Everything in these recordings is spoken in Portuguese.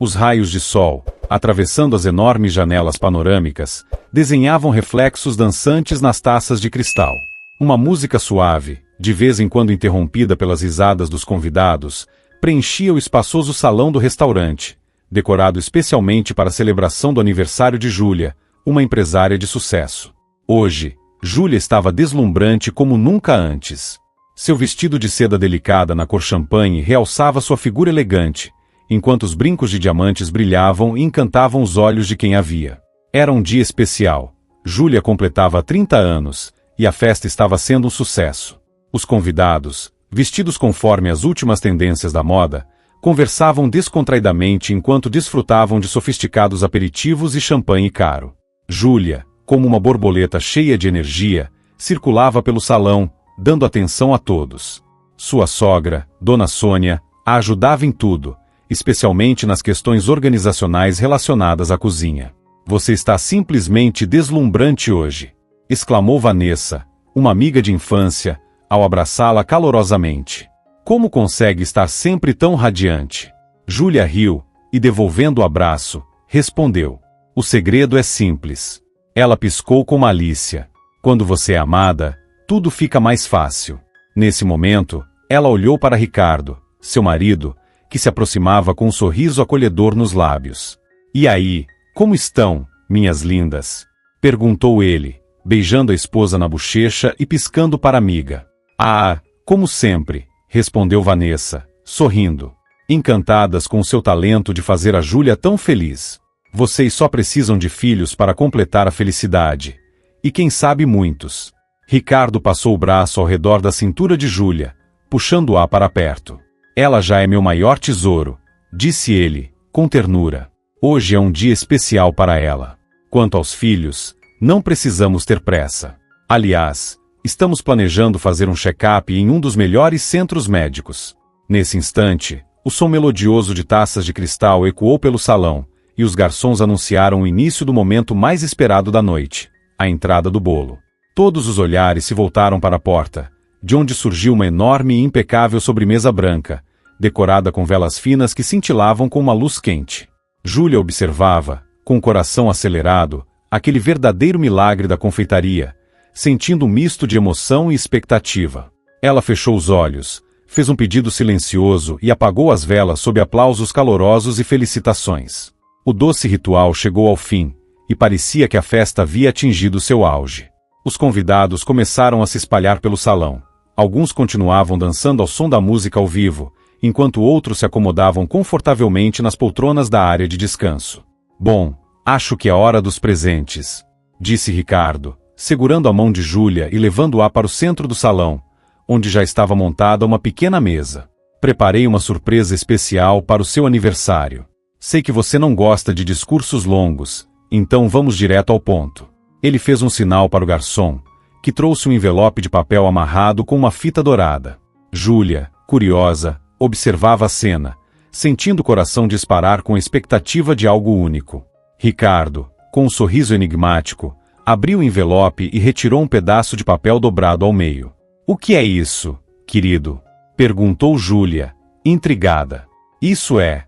Os raios de sol, atravessando as enormes janelas panorâmicas, desenhavam reflexos dançantes nas taças de cristal. Uma música suave, de vez em quando interrompida pelas risadas dos convidados, preenchia o espaçoso salão do restaurante, decorado especialmente para a celebração do aniversário de Júlia, uma empresária de sucesso. Hoje, Júlia estava deslumbrante como nunca antes. Seu vestido de seda delicada na cor champanhe realçava sua figura elegante, enquanto os brincos de diamantes brilhavam e encantavam os olhos de quem a via. Era um dia especial. Júlia completava 30 anos, e a festa estava sendo um sucesso. Os convidados, vestidos conforme as últimas tendências da moda, conversavam descontraidamente enquanto desfrutavam de sofisticados aperitivos e champanhe caro. Júlia, como uma borboleta cheia de energia, circulava pelo salão, dando atenção a todos. Sua sogra, Dona Sônia, a ajudava em tudo, especialmente nas questões organizacionais relacionadas à cozinha. "Você está simplesmente deslumbrante hoje", exclamou Vanessa, uma amiga de infância, ao abraçá-la calorosamente. "Como consegue estar sempre tão radiante?" Júlia riu, e devolvendo o abraço, respondeu: "O segredo é simples." Ela piscou com malícia. "Quando você é amada, tudo fica mais fácil." Nesse momento, ela olhou para Ricardo, seu marido, que se aproximava com um sorriso acolhedor nos lábios. "E aí, como estão, minhas lindas?" perguntou ele, beijando a esposa na bochecha e piscando para a amiga. "Ah, como sempre", respondeu Vanessa, sorrindo, encantadas com o seu talento de fazer a Júlia tão feliz. "Vocês só precisam de filhos para completar a felicidade. E quem sabe muitos." Ricardo passou o braço ao redor da cintura de Júlia, puxando-a para perto. "Ela já é meu maior tesouro", disse ele, com ternura. "Hoje é um dia especial para ela. Quanto aos filhos, não precisamos ter pressa. Aliás, estamos planejando fazer um check-up em um dos melhores centros médicos." Nesse instante, o som melodioso de taças de cristal ecoou pelo salão, e os garçons anunciaram o início do momento mais esperado da noite, a entrada do bolo. Todos os olhares se voltaram para a porta, de onde surgiu uma enorme e impecável sobremesa branca, decorada com velas finas que cintilavam com uma luz quente. Júlia observava, com o coração acelerado, aquele verdadeiro milagre da confeitaria, sentindo um misto de emoção e expectativa. Ela fechou os olhos, fez um pedido silencioso e apagou as velas sob aplausos calorosos e felicitações. O doce ritual chegou ao fim, e parecia que a festa havia atingido seu auge. Os convidados começaram a se espalhar pelo salão. Alguns continuavam dançando ao som da música ao vivo, enquanto outros se acomodavam confortavelmente nas poltronas da área de descanso. "Bom, acho que é hora dos presentes", disse Ricardo, segurando a mão de Júlia e levando-a para o centro do salão, onde já estava montada uma pequena mesa. "Preparei uma surpresa especial para o seu aniversário. Sei que você não gosta de discursos longos, então vamos direto ao ponto." Ele fez um sinal para o garçom, que trouxe um envelope de papel amarrado com uma fita dourada. Júlia, curiosa, observava a cena, sentindo o coração disparar com a expectativa de algo único. Ricardo, com um sorriso enigmático, abriu o envelope e retirou um pedaço de papel dobrado ao meio. "O que é isso, querido?" perguntou Júlia, intrigada. "Isso é",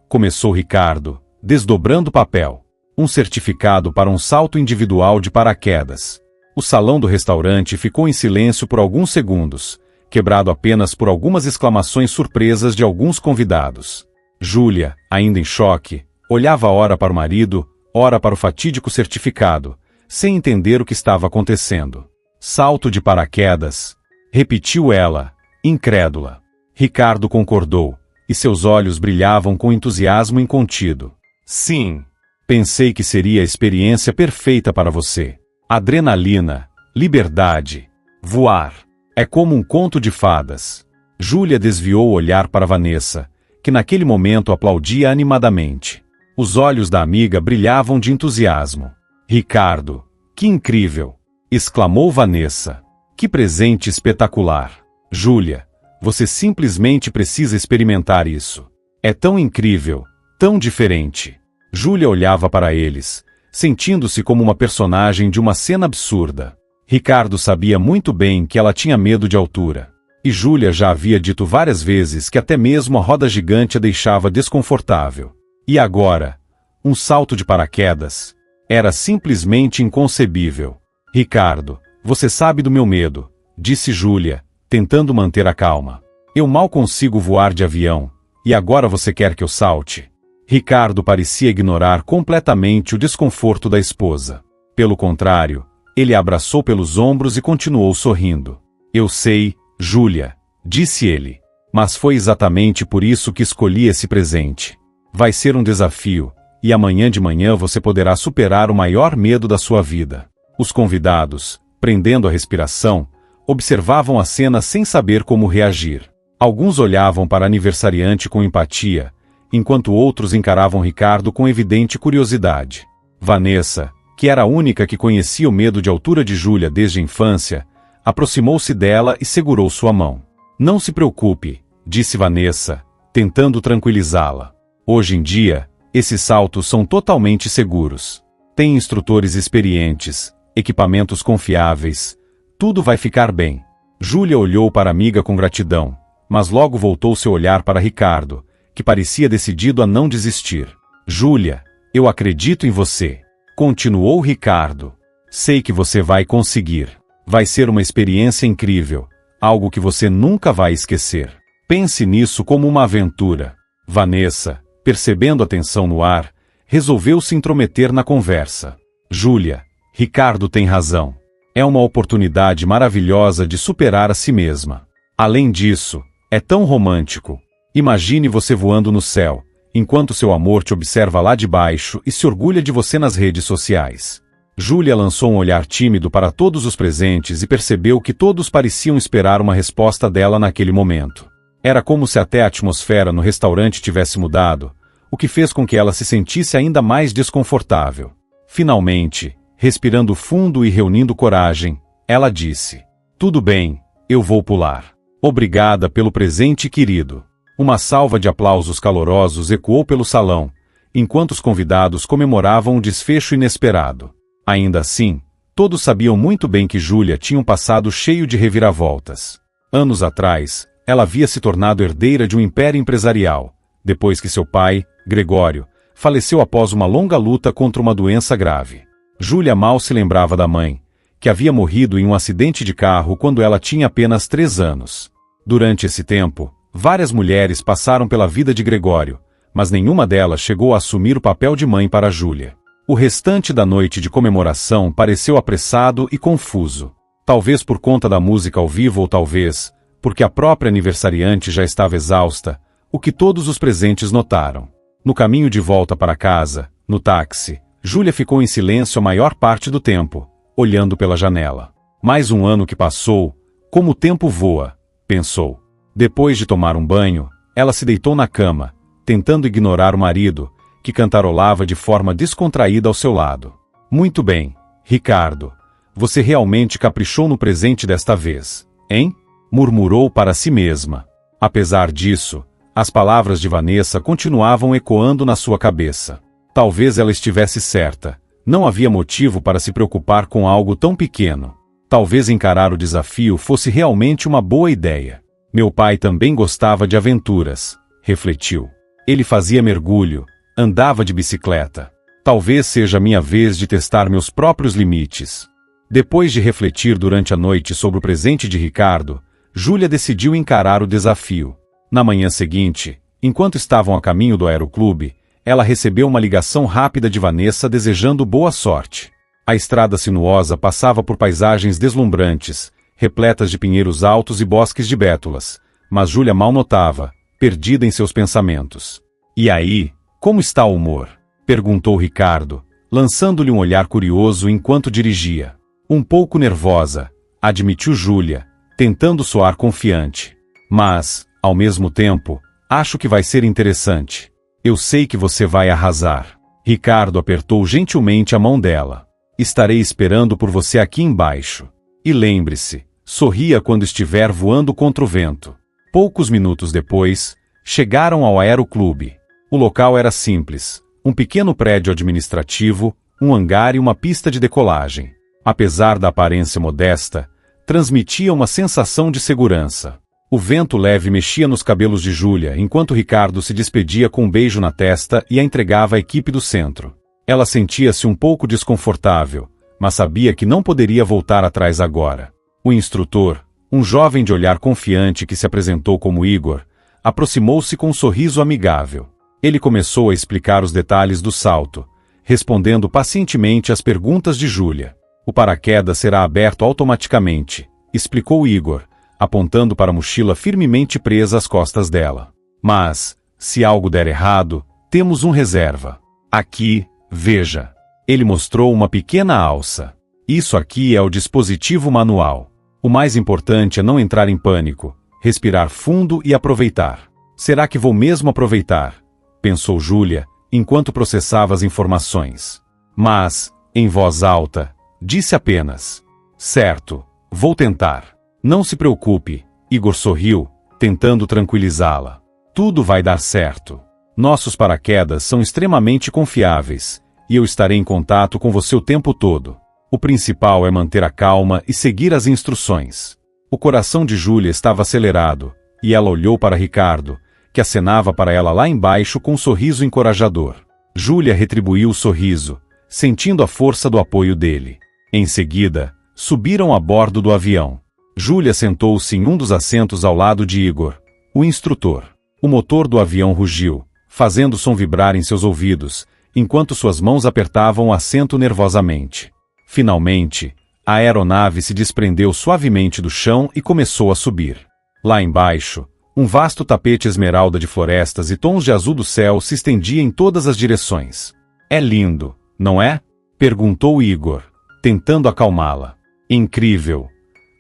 começou Ricardo, desdobrando o papel, "um certificado para um salto individual de paraquedas." O salão do restaurante ficou em silêncio por alguns segundos, quebrado apenas por algumas exclamações surpresas de alguns convidados. Júlia, ainda em choque, olhava ora para o marido, ora para o fatídico certificado, sem entender o que estava acontecendo. "Salto de paraquedas", repetiu ela, incrédula. Ricardo concordou, e seus olhos brilhavam com entusiasmo incontido. "Sim, pensei que seria a experiência perfeita para você. Adrenalina, liberdade, voar. É como um conto de fadas." Júlia desviou o olhar para Vanessa, que naquele momento aplaudia animadamente. Os olhos da amiga brilhavam de entusiasmo. "Ricardo, que incrível!" exclamou Vanessa. "Que presente espetacular! Júlia, você simplesmente precisa experimentar isso. É tão incrível, tão diferente." Júlia olhava para eles, sentindo-se como uma personagem de uma cena absurda. Ricardo sabia muito bem que ela tinha medo de altura. E Júlia já havia dito várias vezes que até mesmo a roda gigante a deixava desconfortável. E agora? Um salto de paraquedas? Era simplesmente inconcebível. Ricardo, você sabe do meu medo, disse Júlia, tentando manter a calma. Eu mal consigo voar de avião, e agora você quer que eu salte? Ricardo parecia ignorar completamente o desconforto da esposa. Pelo contrário, ele a abraçou pelos ombros e continuou sorrindo. Eu sei, Júlia, disse ele. Mas foi exatamente por isso que escolhi esse presente. Vai ser um desafio, e amanhã de manhã você poderá superar o maior medo da sua vida. Os convidados, prendendo a respiração, observavam a cena sem saber como reagir. Alguns olhavam para a aniversariante com empatia, enquanto outros encaravam Ricardo com evidente curiosidade. Vanessa, que era a única que conhecia o medo de altura de Júlia desde a infância, aproximou-se dela e segurou sua mão. Não se preocupe, disse Vanessa, tentando tranquilizá-la. Hoje em dia, esses saltos são totalmente seguros. Tem instrutores experientes, equipamentos confiáveis. Tudo vai ficar bem. Júlia olhou para a amiga com gratidão, mas logo voltou seu olhar para Ricardo, que parecia decidido a não desistir. Júlia, eu acredito em você. Continuou Ricardo. Sei que você vai conseguir. Vai ser uma experiência incrível, algo que você nunca vai esquecer. Pense nisso como uma aventura. Vanessa, percebendo a tensão no ar, resolveu se intrometer na conversa. Júlia, Ricardo tem razão. É uma oportunidade maravilhosa de superar a si mesma. Além disso, é tão romântico. Imagine você voando no céu, enquanto seu amor te observa lá de baixo e se orgulha de você nas redes sociais. Júlia lançou um olhar tímido para todos os presentes e percebeu que todos pareciam esperar uma resposta dela naquele momento. Era como se até a atmosfera no restaurante tivesse mudado, o que fez com que ela se sentisse ainda mais desconfortável. Finalmente, respirando fundo e reunindo coragem, ela disse: "Tudo bem, eu vou pular. Obrigada pelo presente, querido." Uma salva de aplausos calorosos ecoou pelo salão, enquanto os convidados comemoravam o desfecho inesperado. Ainda assim, todos sabiam muito bem que Júlia tinha um passado cheio de reviravoltas. Anos atrás, ela havia se tornado herdeira de um império empresarial, depois que seu pai, Gregório, faleceu após uma longa luta contra uma doença grave. Júlia mal se lembrava da mãe, que havia morrido em um acidente de carro quando ela tinha apenas 3 anos. Durante esse tempo, várias mulheres passaram pela vida de Gregório, mas nenhuma delas chegou a assumir o papel de mãe para Júlia. O restante da noite de comemoração pareceu apressado e confuso. Talvez por conta da música ao vivo ou talvez porque a própria aniversariante já estava exausta, o que todos os presentes notaram. No caminho de volta para casa, no táxi, Júlia ficou em silêncio a maior parte do tempo, olhando pela janela. Mais um ano que passou, como o tempo voa, pensou. Depois de tomar um banho, ela se deitou na cama, tentando ignorar o marido, que cantarolava de forma descontraída ao seu lado. Muito bem, Ricardo. Você realmente caprichou no presente desta vez, hein? Murmurou para si mesma. Apesar disso, as palavras de Vanessa continuavam ecoando na sua cabeça. Talvez ela estivesse certa. Não havia motivo para se preocupar com algo tão pequeno. Talvez encarar o desafio fosse realmente uma boa ideia. Meu pai também gostava de aventuras, refletiu. Ele fazia mergulho, andava de bicicleta. Talvez seja minha vez de testar meus próprios limites. Depois de refletir durante a noite sobre o presente de Ricardo, Júlia decidiu encarar o desafio. Na manhã seguinte, enquanto estavam a caminho do aeroclube, ela recebeu uma ligação rápida de Vanessa desejando boa sorte. A estrada sinuosa passava por paisagens deslumbrantes, repletas de pinheiros altos e bosques de bétulas, mas Júlia mal notava, perdida em seus pensamentos. "E aí, como está o humor?" perguntou Ricardo, lançando-lhe um olhar curioso enquanto dirigia. "Um pouco nervosa", admitiu Júlia, tentando soar confiante. "Mas, ao mesmo tempo, acho que vai ser interessante. Eu sei que você vai arrasar." Ricardo apertou gentilmente a mão dela. "Estarei esperando por você aqui embaixo. E lembre-se, sorria quando estiver voando contra o vento." Poucos minutos depois, chegaram ao aeroclube. O local era simples, um pequeno prédio administrativo, um hangar e uma pista de decolagem. Apesar da aparência modesta, transmitia uma sensação de segurança. O vento leve mexia nos cabelos de Júlia enquanto Ricardo se despedia com um beijo na testa e a entregava à equipe do centro. Ela sentia-se um pouco desconfortável, mas sabia que não poderia voltar atrás agora. O instrutor, um jovem de olhar confiante que se apresentou como Igor, aproximou-se com um sorriso amigável. Ele começou a explicar os detalhes do salto, respondendo pacientemente às perguntas de Júlia. O paraquedas será aberto automaticamente, explicou Igor, apontando para a mochila firmemente presa às costas dela. Mas, se algo der errado, temos um reserva. Aqui, veja. Ele mostrou uma pequena alça. Isso aqui é o dispositivo manual. O mais importante é não entrar em pânico, respirar fundo e aproveitar. Será que vou mesmo aproveitar? Pensou Júlia, enquanto processava as informações. Mas, em voz alta, disse apenas: certo, vou tentar. Não se preocupe, Igor sorriu, tentando tranquilizá-la. Tudo vai dar certo. Nossos paraquedas são extremamente confiáveis, e eu estarei em contato com você o tempo todo. O principal é manter a calma e seguir as instruções. O coração de Júlia estava acelerado, e ela olhou para Ricardo, que acenava para ela lá embaixo com um sorriso encorajador. Júlia retribuiu o sorriso, sentindo a força do apoio dele. Em seguida, subiram a bordo do avião. Júlia sentou-se em um dos assentos ao lado de Igor, o instrutor. O motor do avião rugiu, fazendo o som vibrar em seus ouvidos, enquanto suas mãos apertavam o assento nervosamente. Finalmente, a aeronave se desprendeu suavemente do chão e começou a subir. Lá embaixo, um vasto tapete esmeralda de florestas e tons de azul do céu se estendia em todas as direções. É lindo, não é? Perguntou Igor, tentando acalmá-la. Incrível!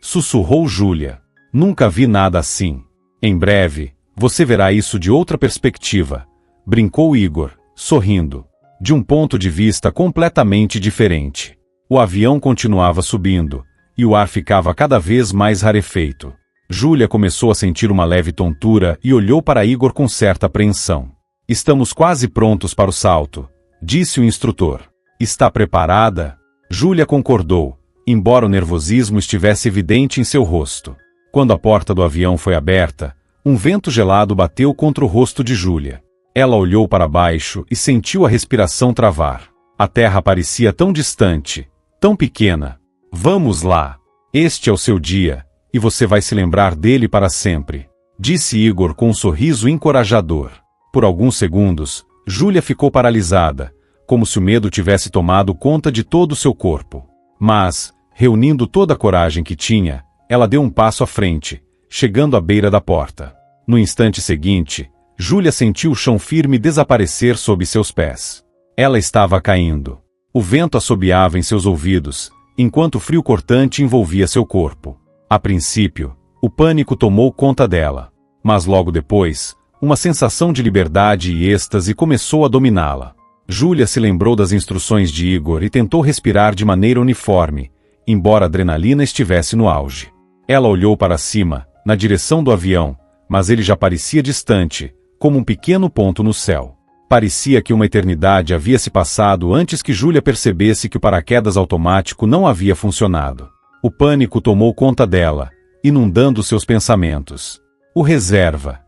Sussurrou Júlia. Nunca vi nada assim. Em breve, você verá isso de outra perspectiva, brincou Igor, sorrindo. De um ponto de vista completamente diferente. O avião continuava subindo, e o ar ficava cada vez mais rarefeito. Júlia começou a sentir uma leve tontura e olhou para Igor com certa apreensão. Estamos quase prontos para o salto, disse o instrutor. Está preparada? Júlia concordou, embora o nervosismo estivesse evidente em seu rosto. Quando a porta do avião foi aberta, um vento gelado bateu contra o rosto de Júlia. Ela olhou para baixo e sentiu a respiração travar. A terra parecia tão distante, tão pequena. Vamos lá. Este é o seu dia, e você vai se lembrar dele para sempre, disse Igor com um sorriso encorajador. Por alguns segundos, Júlia ficou paralisada, como se o medo tivesse tomado conta de todo o seu corpo. Mas, reunindo toda a coragem que tinha, ela deu um passo à frente, chegando à beira da porta. No instante seguinte, Júlia sentiu o chão firme desaparecer sob seus pés. Ela estava caindo. O vento assobiava em seus ouvidos, enquanto o frio cortante envolvia seu corpo. A princípio, o pânico tomou conta dela. Mas logo depois, uma sensação de liberdade e êxtase começou a dominá-la. Júlia se lembrou das instruções de Igor e tentou respirar de maneira uniforme, embora a adrenalina estivesse no auge. Ela olhou para cima, na direção do avião, mas ele já parecia distante, como um pequeno ponto no céu. Parecia que uma eternidade havia se passado antes que Júlia percebesse que o paraquedas automático não havia funcionado. O pânico tomou conta dela, inundando seus pensamentos. O reserva.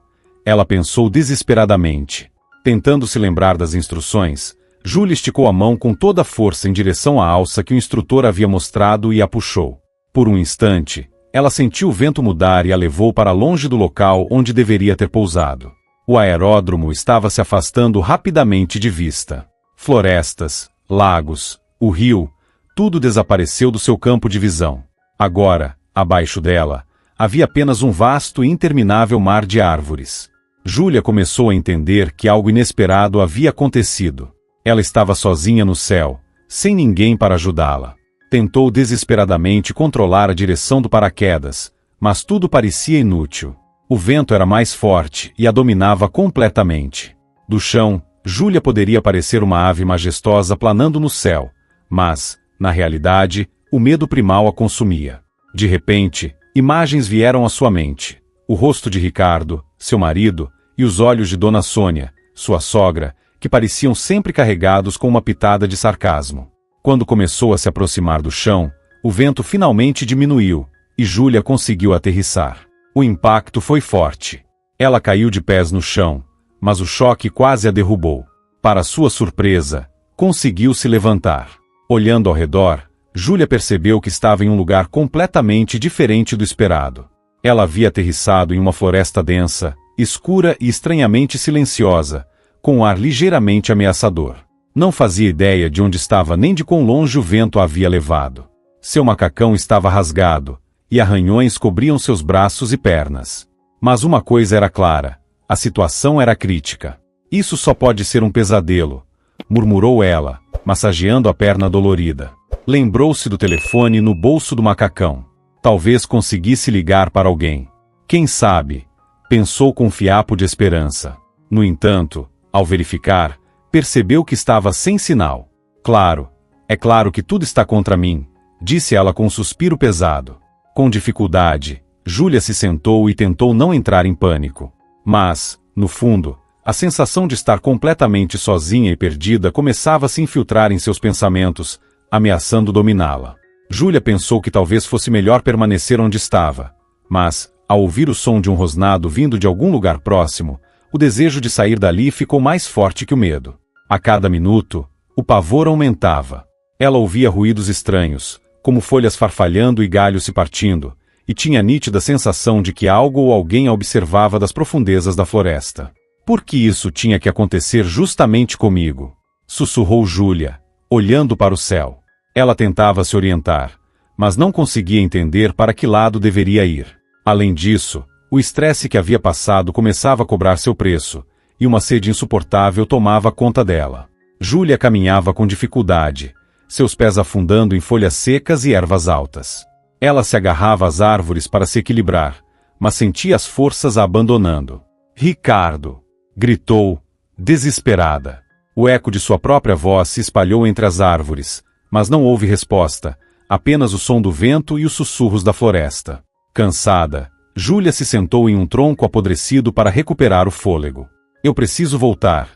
Ela pensou desesperadamente. Tentando se lembrar das instruções, Júlia esticou a mão com toda a força em direção à alça que o instrutor havia mostrado e a puxou. Por um instante, ela sentiu o vento mudar e a levou para longe do local onde deveria ter pousado. O aeródromo estava se afastando rapidamente de vista. Florestas, lagos, o rio, tudo desapareceu do seu campo de visão. Agora, abaixo dela, havia apenas um vasto e interminável mar de árvores. Júlia começou a entender que algo inesperado havia acontecido. Ela estava sozinha no céu, sem ninguém para ajudá-la. Tentou desesperadamente controlar a direção do paraquedas, mas tudo parecia inútil. O vento era mais forte e a dominava completamente. Do chão, Júlia poderia parecer uma ave majestosa planando no céu, mas, na realidade, o medo primal a consumia. De repente, imagens vieram à sua mente. O rosto de Ricardo, seu marido, e os olhos de Dona Sônia, sua sogra, que pareciam sempre carregados com uma pitada de sarcasmo. Quando começou a se aproximar do chão, o vento finalmente diminuiu, e Júlia conseguiu aterrissar. O impacto foi forte. Ela caiu de pés no chão, mas o choque quase a derrubou. Para sua surpresa, conseguiu se levantar. Olhando ao redor, Júlia percebeu que estava em um lugar completamente diferente do esperado. Ela havia aterrissado em uma floresta densa, escura e estranhamente silenciosa, com um ar ligeiramente ameaçador. Não fazia ideia de onde estava nem de quão longe o vento a havia levado. Seu macacão estava rasgado, e arranhões cobriam seus braços e pernas. Mas uma coisa era clara, a situação era crítica. Isso só pode ser um pesadelo, murmurou ela, massageando a perna dolorida. Lembrou-se do telefone no bolso do macacão. Talvez conseguisse ligar para alguém. Quem sabe? Pensou com um fiapo de esperança. No entanto, ao verificar, percebeu que estava sem sinal. É claro que tudo está contra mim, disse ela com um suspiro pesado. Com dificuldade, Júlia se sentou e tentou não entrar em pânico. Mas, no fundo, a sensação de estar completamente sozinha e perdida começava a se infiltrar em seus pensamentos, ameaçando dominá-la. Júlia pensou que talvez fosse melhor permanecer onde estava, mas, ao ouvir o som de um rosnado vindo de algum lugar próximo, o desejo de sair dali ficou mais forte que o medo. A cada minuto, o pavor aumentava. Ela ouvia ruídos estranhos, como folhas farfalhando e galhos se partindo, e tinha a nítida sensação de que algo ou alguém a observava das profundezas da floresta. Por que isso tinha que acontecer justamente comigo? Sussurrou Júlia, olhando para o céu. Ela tentava se orientar, mas não conseguia entender para que lado deveria ir. Além disso, o estresse que havia passado começava a cobrar seu preço, e uma sede insuportável tomava conta dela. Júlia caminhava com dificuldade, seus pés afundando em folhas secas e ervas altas. Ela se agarrava às árvores para se equilibrar, mas sentia as forças a abandonando. Ricardo! Gritou, desesperada. O eco de sua própria voz se espalhou entre as árvores, mas não houve resposta, apenas o som do vento e os sussurros da floresta. Cansada, Júlia se sentou em um tronco apodrecido para recuperar o fôlego. Eu preciso voltar,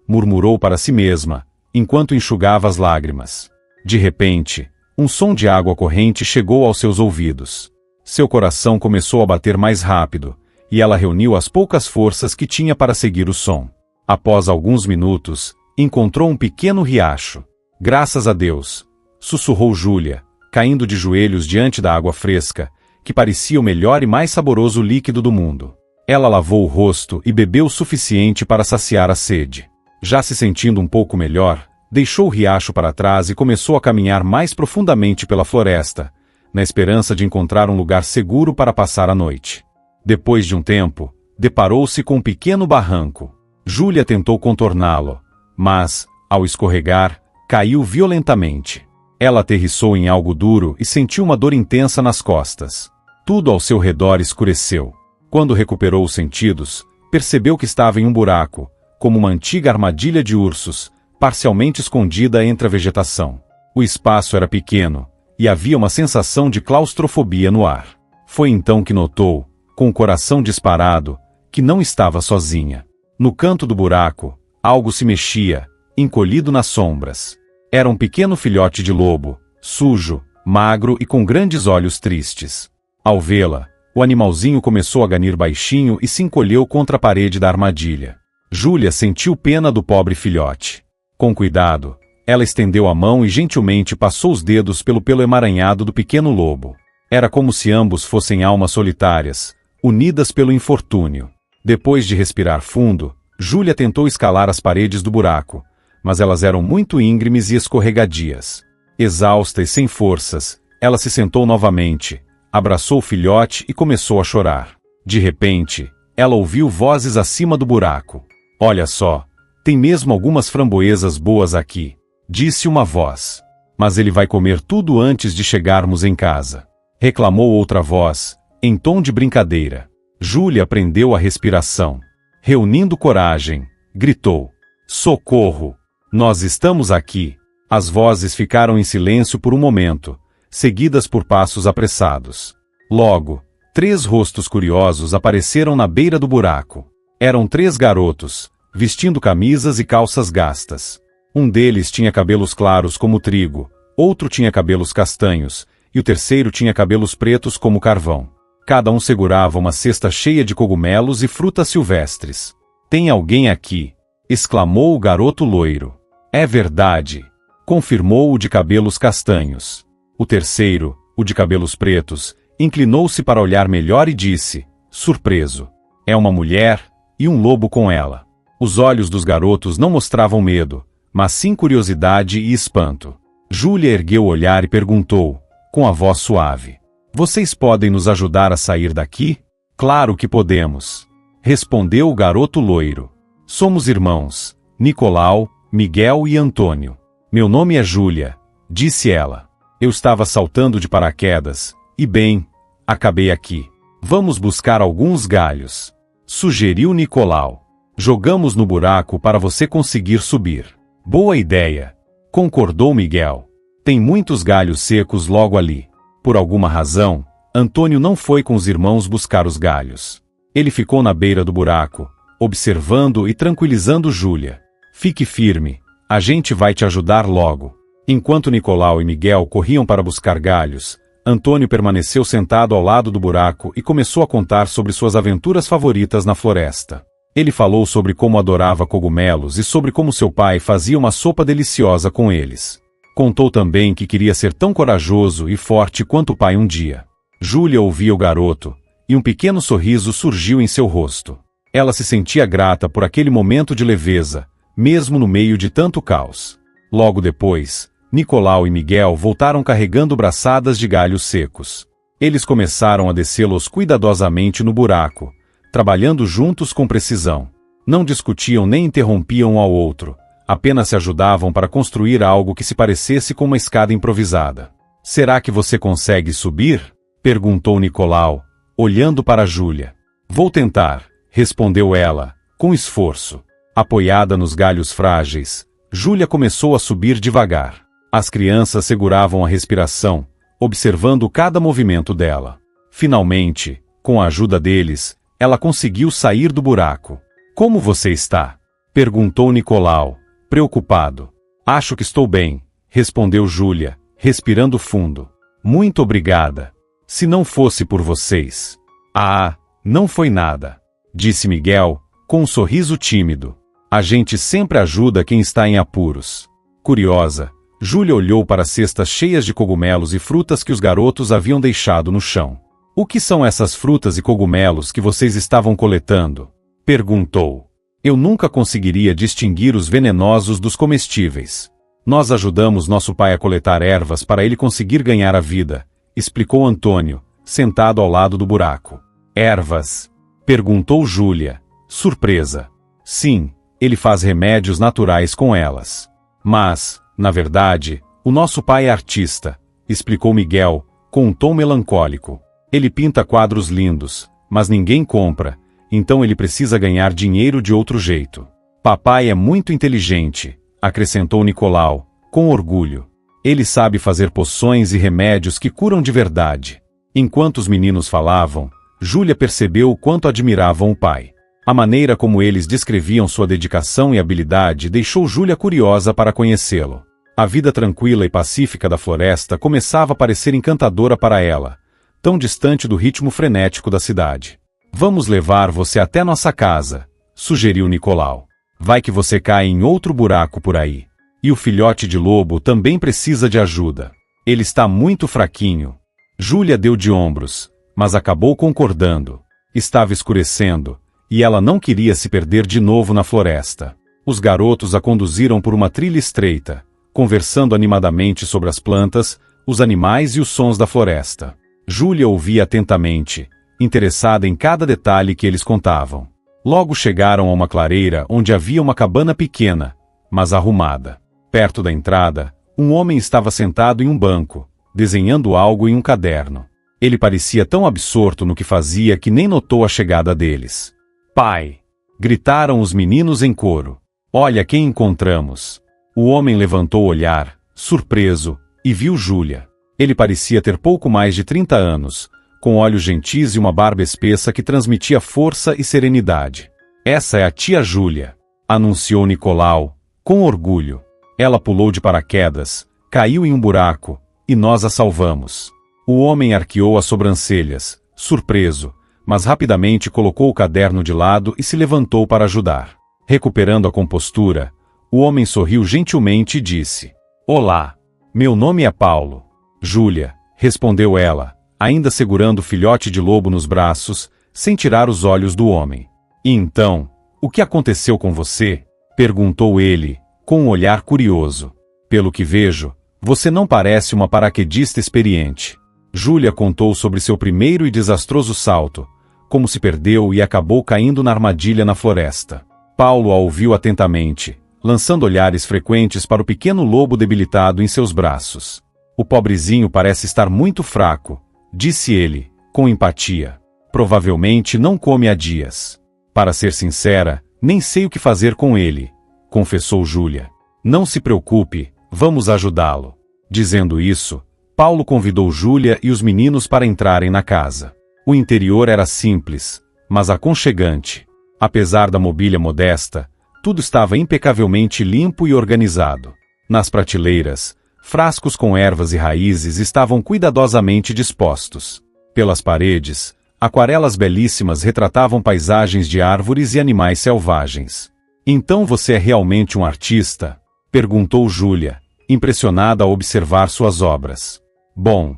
murmurou para si mesma, enquanto enxugava as lágrimas. De repente, um som de água corrente chegou aos seus ouvidos. Seu coração começou a bater mais rápido, e ela reuniu as poucas forças que tinha para seguir o som. Após alguns minutos, encontrou um pequeno riacho. Graças a Deus, sussurrou Júlia, caindo de joelhos diante da água fresca, que parecia o melhor e mais saboroso líquido do mundo. Ela lavou o rosto e bebeu o suficiente para saciar a sede. Já se sentindo um pouco melhor, deixou o riacho para trás e começou a caminhar mais profundamente pela floresta, na esperança de encontrar um lugar seguro para passar a noite. Depois de um tempo, deparou-se com um pequeno barranco. Júlia tentou contorná-lo, mas, ao escorregar, caiu violentamente. Ela aterrissou em algo duro e sentiu uma dor intensa nas costas. Tudo ao seu redor escureceu. Quando recuperou os sentidos, percebeu que estava em um buraco, como uma antiga armadilha de ursos, parcialmente escondida entre a vegetação. O espaço era pequeno, e havia uma sensação de claustrofobia no ar. Foi então que notou, com o coração disparado, que não estava sozinha. No canto do buraco, algo se mexia, encolhido nas sombras. Era um pequeno filhote de lobo, sujo, magro e com grandes olhos tristes. Ao vê-la, o animalzinho começou a ganir baixinho e se encolheu contra a parede da armadilha. Júlia sentiu pena do pobre filhote. Com cuidado, ela estendeu a mão e gentilmente passou os dedos pelo pelo emaranhado do pequeno lobo. Era como se ambos fossem almas solitárias, unidas pelo infortúnio. Depois de respirar fundo, Júlia tentou escalar as paredes do buraco, mas elas eram muito íngremes e escorregadias. Exausta e sem forças, ela se sentou novamente, abraçou o filhote e começou a chorar. De repente, ela ouviu vozes acima do buraco. Olha só, tem mesmo algumas framboesas boas aqui, disse uma voz. Mas ele vai comer tudo antes de chegarmos em casa, reclamou outra voz, em tom de brincadeira. Júlia prendeu a respiração. Reunindo coragem, gritou: socorro! Nós estamos aqui. As vozes ficaram em silêncio por um momento, seguidas por passos apressados. Logo, 3 rostos curiosos apareceram na beira do buraco. Eram 3 garotos, vestindo camisas e calças gastas. Um deles tinha cabelos claros como trigo, outro tinha cabelos castanhos, e o terceiro tinha cabelos pretos como carvão. Cada um segurava uma cesta cheia de cogumelos e frutas silvestres. "Tem alguém aqui!" exclamou o garoto loiro. "É verdade!" confirmou o de cabelos castanhos. O terceiro, o de cabelos pretos, inclinou-se para olhar melhor e disse, surpreso: "É uma mulher, e um lobo com ela." Os olhos dos garotos não mostravam medo, mas sim curiosidade e espanto. Júlia ergueu o olhar e perguntou, com a voz suave: "Vocês podem nos ajudar a sair daqui?" "Claro que podemos", respondeu o garoto loiro. "Somos irmãos, Nicolau, Miguel e Antônio." "Meu nome é Júlia", disse ela. "Eu estava saltando de paraquedas, e bem, acabei aqui. Vamos buscar alguns galhos", sugeriu Nicolau. "Jogamos no buraco para você conseguir subir." "Boa ideia", concordou Miguel. "Tem muitos galhos secos logo ali." Por alguma razão, Antônio não foi com os irmãos buscar os galhos. Ele ficou na beira do buraco, observando e tranquilizando Júlia. "Fique firme, a gente vai te ajudar logo." Enquanto Nicolau e Miguel corriam para buscar galhos, Antônio permaneceu sentado ao lado do buraco e começou a contar sobre suas aventuras favoritas na floresta. Ele falou sobre como adorava cogumelos e sobre como seu pai fazia uma sopa deliciosa com eles. Contou também que queria ser tão corajoso e forte quanto o pai um dia. Júlia ouvia o garoto, e um pequeno sorriso surgiu em seu rosto. Ela se sentia grata por aquele momento de leveza, mesmo no meio de tanto caos. Logo depois, Nicolau e Miguel voltaram carregando braçadas de galhos secos. Eles começaram a descê-los cuidadosamente no buraco, trabalhando juntos com precisão. Não discutiam nem interrompiam um ao outro, apenas se ajudavam para construir algo que se parecesse com uma escada improvisada. "Será que você consegue subir?" perguntou Nicolau, olhando para Júlia. "Vou tentar", respondeu ela, com esforço. Apoiada nos galhos frágeis, Júlia começou a subir devagar. As crianças seguravam a respiração, observando cada movimento dela. Finalmente, com a ajuda deles, ela conseguiu sair do buraco. "Como você está?" perguntou Nicolau, preocupado. "Acho que estou bem", respondeu Júlia, respirando fundo. "Muito obrigada. Se não fosse por vocês." "Ah, não foi nada", disse Miguel, com um sorriso tímido. "A gente sempre ajuda quem está em apuros." Curiosa, Júlia olhou para as cestas cheias de cogumelos e frutas que os garotos haviam deixado no chão. "O que são essas frutas e cogumelos que vocês estavam coletando?" perguntou. "Eu nunca conseguiria distinguir os venenosos dos comestíveis. Nós ajudamos nosso pai a coletar ervas para ele conseguir ganhar a vida", explicou Antônio, sentado ao lado do buraco. "Ervas?" perguntou Júlia, surpresa. "Sim, ele faz remédios naturais com elas. Mas, na verdade, o nosso pai é artista", explicou Miguel, com um tom melancólico. "Ele pinta quadros lindos, mas ninguém compra, então ele precisa ganhar dinheiro de outro jeito." "Papai é muito inteligente", acrescentou Nicolau, com orgulho. "Ele sabe fazer poções e remédios que curam de verdade." Enquanto os meninos falavam, Júlia percebeu o quanto admiravam o pai. A maneira como eles descreviam sua dedicação e habilidade deixou Júlia curiosa para conhecê-lo. A vida tranquila e pacífica da floresta começava a parecer encantadora para ela, tão distante do ritmo frenético da cidade. "Vamos levar você até nossa casa", sugeriu Nicolau. "Vai que você cai em outro buraco por aí. E o filhote de lobo também precisa de ajuda. Ele está muito fraquinho." Júlia deu de ombros, mas acabou concordando. Estava escurecendo, e ela não queria se perder de novo na floresta. Os garotos a conduziram por uma trilha estreita, conversando animadamente sobre as plantas, os animais e os sons da floresta. Júlia ouvia atentamente, interessada em cada detalhe que eles contavam. Logo chegaram a uma clareira onde havia uma cabana pequena, mas arrumada. Perto da entrada, um homem estava sentado em um banco, desenhando algo em um caderno. Ele parecia tão absorto no que fazia que nem notou a chegada deles. "Pai!" gritaram os meninos em coro. "Olha quem encontramos!" O homem levantou o olhar, surpreso, e viu Júlia. Ele parecia ter pouco mais de 30 anos, com olhos gentis e uma barba espessa que transmitia força e serenidade. "Essa é a tia Júlia", anunciou Nicolau, com orgulho. "Ela pulou de paraquedas, caiu em um buraco, e nós a salvamos." O homem arqueou as sobrancelhas, surpreso, mas rapidamente colocou o caderno de lado e se levantou para ajudar. Recuperando a compostura, o homem sorriu gentilmente e disse: Olá, meu nome é Paulo. Júlia, respondeu ela, ainda segurando o filhote de lobo nos braços, sem tirar os olhos do homem. E então, o que aconteceu com você? Perguntou ele, com um olhar curioso. Pelo que vejo, você não parece uma paraquedista experiente. Júlia contou sobre seu primeiro e desastroso salto, como se perdeu e acabou caindo na armadilha na floresta. Paulo a ouviu atentamente, lançando olhares frequentes para o pequeno lobo debilitado em seus braços. O pobrezinho parece estar muito fraco, disse ele, com empatia. Provavelmente não come há dias. Para ser sincera, nem sei o que fazer com ele, confessou Júlia. Não se preocupe, vamos ajudá-lo. Dizendo isso, Paulo convidou Júlia e os meninos para entrarem na casa. O interior era simples, mas aconchegante. Apesar da mobília modesta, tudo estava impecavelmente limpo e organizado. Nas prateleiras, frascos com ervas e raízes estavam cuidadosamente dispostos. Pelas paredes, aquarelas belíssimas retratavam paisagens de árvores e animais selvagens. Então você é realmente um artista? Perguntou Júlia, impressionada ao observar suas obras. Bom,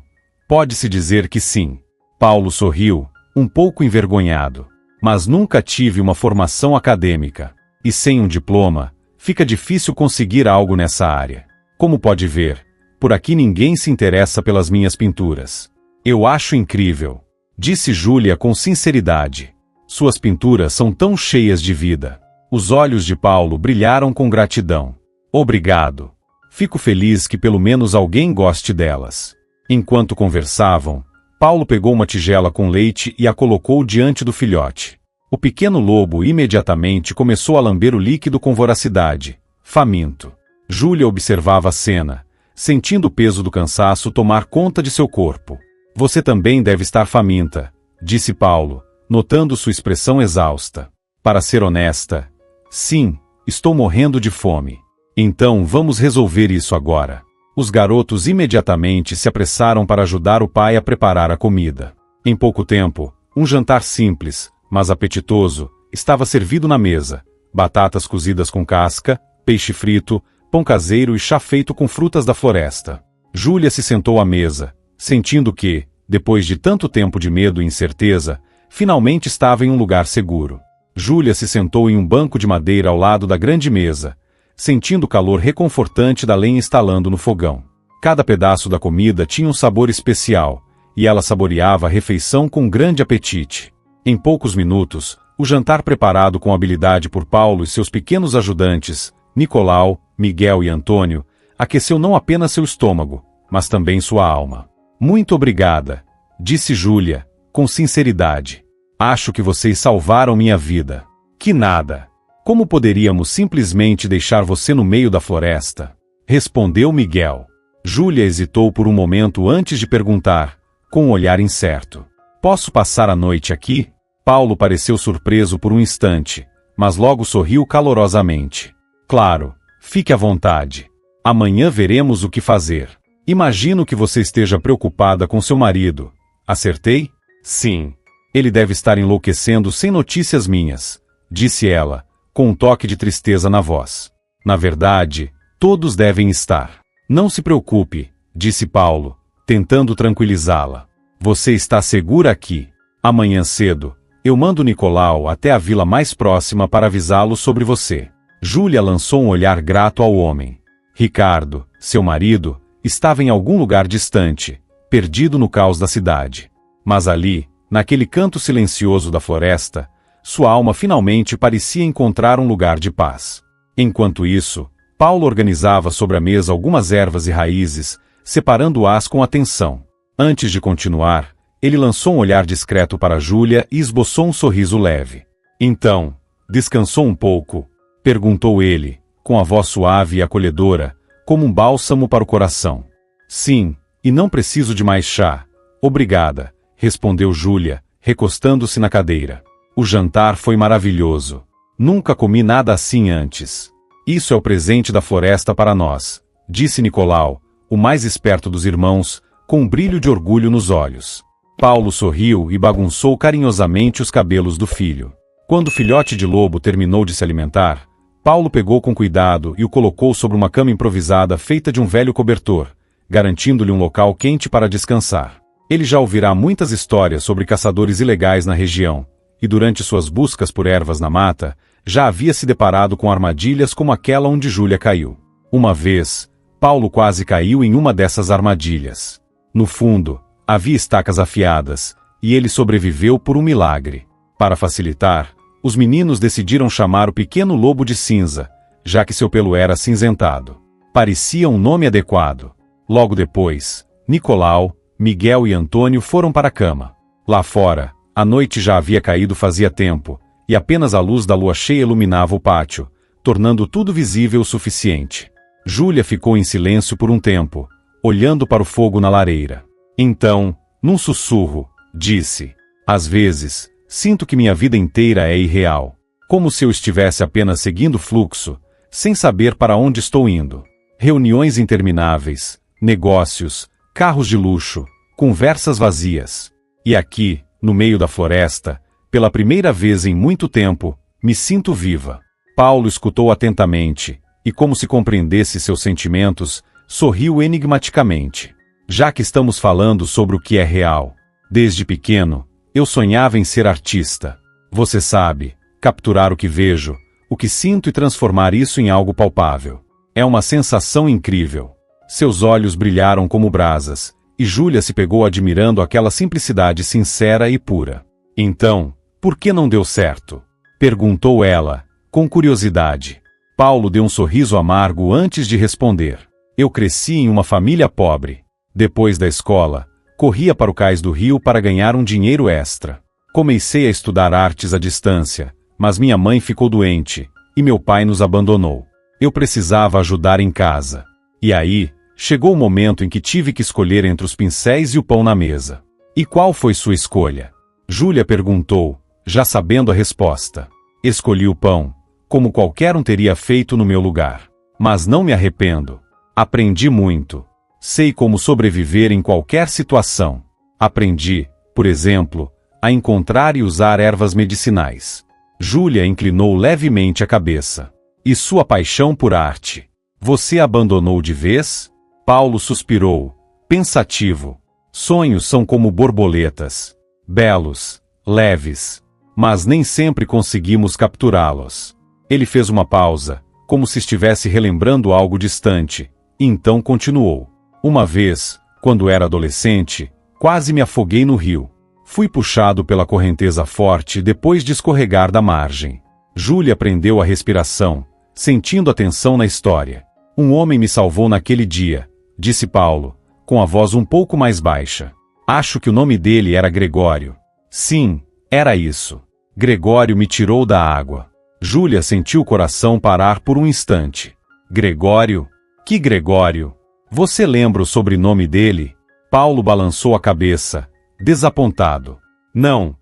pode-se dizer que sim. Paulo sorriu, um pouco envergonhado. Mas nunca tive uma formação acadêmica. E sem um diploma, fica difícil conseguir algo nessa área. Como pode ver, por aqui ninguém se interessa pelas minhas pinturas. Eu acho incrível, disse Júlia com sinceridade. Suas pinturas são tão cheias de vida. Os olhos de Paulo brilharam com gratidão. Obrigado. Fico feliz que pelo menos alguém goste delas. Enquanto conversavam, Paulo pegou uma tigela com leite e a colocou diante do filhote. O pequeno lobo imediatamente começou a lamber o líquido com voracidade, faminto. Júlia observava a cena, sentindo o peso do cansaço tomar conta de seu corpo. Você também deve estar faminta, disse Paulo, notando sua expressão exausta. Para ser honesta, sim, estou morrendo de fome. Então vamos resolver isso agora. Os garotos imediatamente se apressaram para ajudar o pai a preparar a comida. Em pouco tempo, um jantar simples, mas apetitoso, estava servido na mesa. Batatas cozidas com casca, peixe frito, pão caseiro e chá feito com frutas da floresta. Júlia se sentou à mesa, sentindo que, depois de tanto tempo de medo e incerteza, finalmente estava em um lugar seguro. Júlia se sentou em um banco de madeira ao lado da grande mesa, sentindo o calor reconfortante da lenha estalando no fogão. Cada pedaço da comida tinha um sabor especial, e ela saboreava a refeição com grande apetite. Em poucos minutos, o jantar preparado com habilidade por Paulo e seus pequenos ajudantes, Nicolau, Miguel e Antônio, aqueceu não apenas seu estômago, mas também sua alma. Muito obrigada, disse Júlia, com sinceridade. Acho que vocês salvaram minha vida. Que nada. Como poderíamos simplesmente deixar você no meio da floresta? Respondeu Miguel. Júlia hesitou por um momento antes de perguntar, com um olhar incerto. Posso passar a noite aqui? Paulo pareceu surpreso por um instante, mas logo sorriu calorosamente. Claro, fique à vontade. Amanhã veremos o que fazer. Imagino que você esteja preocupada com seu marido. Acertei? Sim. Ele deve estar enlouquecendo sem notícias minhas, disse ela, com um toque de tristeza na voz. Na verdade, todos devem estar. Não se preocupe, disse Paulo, tentando tranquilizá-la. Você está segura aqui. Amanhã cedo, eu mando Nicolau até a vila mais próxima para avisá-lo sobre você. Júlia lançou um olhar grato ao homem. Ricardo, seu marido, estava em algum lugar distante, perdido no caos da cidade. Mas ali, naquele canto silencioso da floresta, sua alma finalmente parecia encontrar um lugar de paz. Enquanto isso, Paulo organizava sobre a mesa algumas ervas e raízes, separando-as com atenção. Antes de continuar, ele lançou um olhar discreto para Júlia e esboçou um sorriso leve. Então, descansou um pouco? Perguntou ele, com a voz suave e acolhedora, como um bálsamo para o coração. Sim, e não preciso de mais chá. Obrigada, respondeu Júlia, recostando-se na cadeira. O jantar foi maravilhoso. Nunca comi nada assim antes. Isso é o presente da floresta para nós, disse Nicolau, o mais esperto dos irmãos, com um brilho de orgulho nos olhos. Paulo sorriu e bagunçou carinhosamente os cabelos do filho. Quando o filhote de lobo terminou de se alimentar, Paulo pegou com cuidado e o colocou sobre uma cama improvisada feita de um velho cobertor, garantindo-lhe um local quente para descansar. Ele já ouvirá muitas histórias sobre caçadores ilegais na região, e durante suas buscas por ervas na mata, já havia se deparado com armadilhas como aquela onde Júlia caiu. Uma vez, Paulo quase caiu em uma dessas armadilhas. No fundo, havia estacas afiadas, e ele sobreviveu por um milagre. Para facilitar, os meninos decidiram chamar o pequeno lobo de Cinza, já que seu pelo era acinzentado. Parecia um nome adequado. Logo depois, Nicolau, Miguel e Antônio foram para a cama. Lá fora, a noite já havia caído fazia tempo, e apenas a luz da lua cheia iluminava o pátio, tornando tudo visível o suficiente. Júlia ficou em silêncio por um tempo, olhando para o fogo na lareira. Então, num sussurro, disse: "Às vezes, sinto que minha vida inteira é irreal, como se eu estivesse apenas seguindo o fluxo, sem saber para onde estou indo. Reuniões intermináveis, negócios, carros de luxo, conversas vazias. E aqui, no meio da floresta, pela primeira vez em muito tempo, me sinto viva." Paulo escutou atentamente, e como se compreendesse seus sentimentos, sorriu enigmaticamente. "Já que estamos falando sobre o que é real, desde pequeno, eu sonhava em ser artista. Você sabe, capturar o que vejo, o que sinto e transformar isso em algo palpável. É uma sensação incrível." Seus olhos brilharam como brasas, e Júlia se pegou admirando aquela simplicidade sincera e pura. "Então, por que não deu certo?" perguntou ela, com curiosidade. Paulo deu um sorriso amargo antes de responder. "Eu cresci em uma família pobre. Depois da escola, corria para o cais do rio para ganhar um dinheiro extra. Comecei a estudar artes à distância, mas minha mãe ficou doente, e meu pai nos abandonou. Eu precisava ajudar em casa. E aí, chegou o momento em que tive que escolher entre os pincéis e o pão na mesa." "E qual foi sua escolha?" Júlia perguntou, já sabendo a resposta. "Escolhi o pão, como qualquer um teria feito no meu lugar. Mas não me arrependo. Aprendi muito. Sei como sobreviver em qualquer situação. Aprendi, por exemplo, a encontrar e usar ervas medicinais." Júlia inclinou levemente a cabeça. "E sua paixão por arte? Você abandonou de vez?" Paulo suspirou, pensativo. "Sonhos são como borboletas. Belos, leves. Mas nem sempre conseguimos capturá-los." Ele fez uma pausa, como se estivesse relembrando algo distante, e então continuou. "Uma vez, quando era adolescente, quase me afoguei no rio. Fui puxado pela correnteza forte depois de escorregar da margem." Júlia prendeu a respiração, sentindo a tensão na história. "Um homem me salvou naquele dia", disse Paulo, com a voz um pouco mais baixa. "Acho que o nome dele era Gregório." "Sim, era isso. Gregório me tirou da água." Júlia sentiu o coração parar por um instante. "Gregório? Que Gregório? Você lembra o sobrenome dele?" Paulo balançou a cabeça, desapontado. Não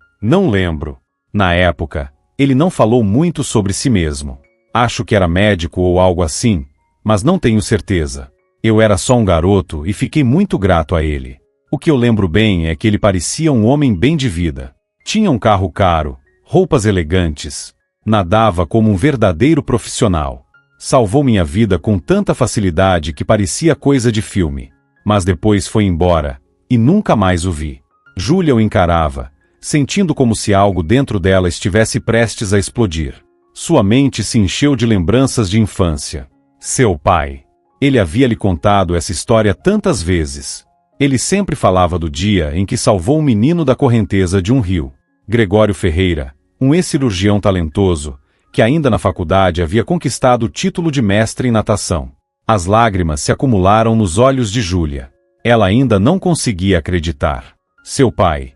lembro. Na época, ele não falou muito sobre si mesmo. Acho que era médico ou algo assim, mas não tenho certeza. Eu era só um garoto e fiquei muito grato a ele. O que eu lembro bem é que ele parecia um homem bem de vida. Tinha um carro caro, roupas elegantes. Nadava como um verdadeiro profissional. Salvou minha vida com tanta facilidade que parecia coisa de filme. Mas depois foi embora, e nunca mais o vi." Júlia o encarava, sentindo como se algo dentro dela estivesse prestes a explodir. Sua mente se encheu de lembranças de infância. Seu pai. Ele havia lhe contado essa história tantas vezes. Ele sempre falava do dia em que salvou um menino da correnteza de um rio. Gregório Ferreira, um ex-cirurgião talentoso, que ainda na faculdade havia conquistado o título de mestre em natação. As lágrimas se acumularam nos olhos de Júlia. Ela ainda não conseguia acreditar. Seu pai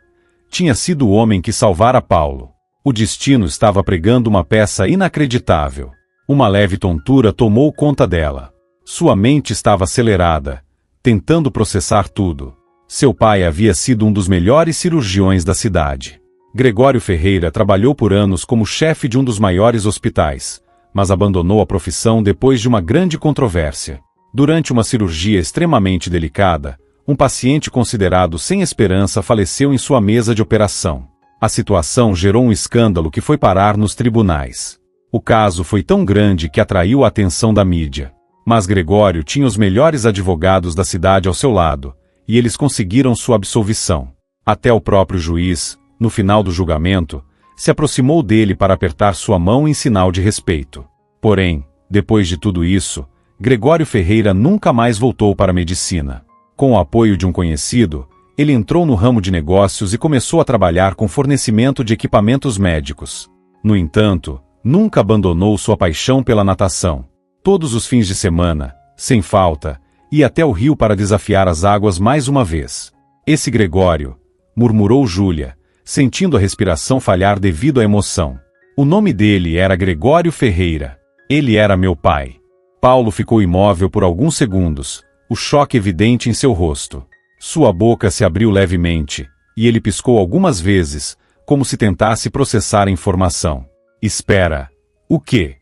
tinha sido o homem que salvara Paulo. O destino estava pregando uma peça inacreditável. Uma leve tontura tomou conta dela. Sua mente estava acelerada, tentando processar tudo. Seu pai havia sido um dos melhores cirurgiões da cidade. Gregório Ferreira trabalhou por anos como chefe de um dos maiores hospitais, mas abandonou a profissão depois de uma grande controvérsia. Durante uma cirurgia extremamente delicada, Um paciente considerado sem esperança faleceu em sua mesa de operação. A situação gerou um escândalo que foi parar nos tribunais. O caso foi tão grande que atraiu a atenção da mídia. Mas Gregório tinha os melhores advogados da cidade ao seu lado, e eles conseguiram sua absolvição. Até o próprio juiz, no final do julgamento, se aproximou dele para apertar sua mão em sinal de respeito. Porém, depois de tudo isso, Gregório Ferreira nunca mais voltou para a medicina. Com o apoio de um conhecido, ele entrou no ramo de negócios e começou a trabalhar com fornecimento de equipamentos médicos. No entanto, nunca abandonou sua paixão pela natação. Todos os fins de semana, sem falta, ia até o rio para desafiar as águas mais uma vez. Esse Gregório, murmurou Júlia, sentindo a respiração falhar devido à emoção. O nome dele era Gregório Ferreira. Ele era meu pai. Paulo ficou imóvel por alguns segundos, o choque evidente em seu rosto. Sua boca se abriu levemente, e ele piscou algumas vezes, como se tentasse processar a informação. Espera. O quê?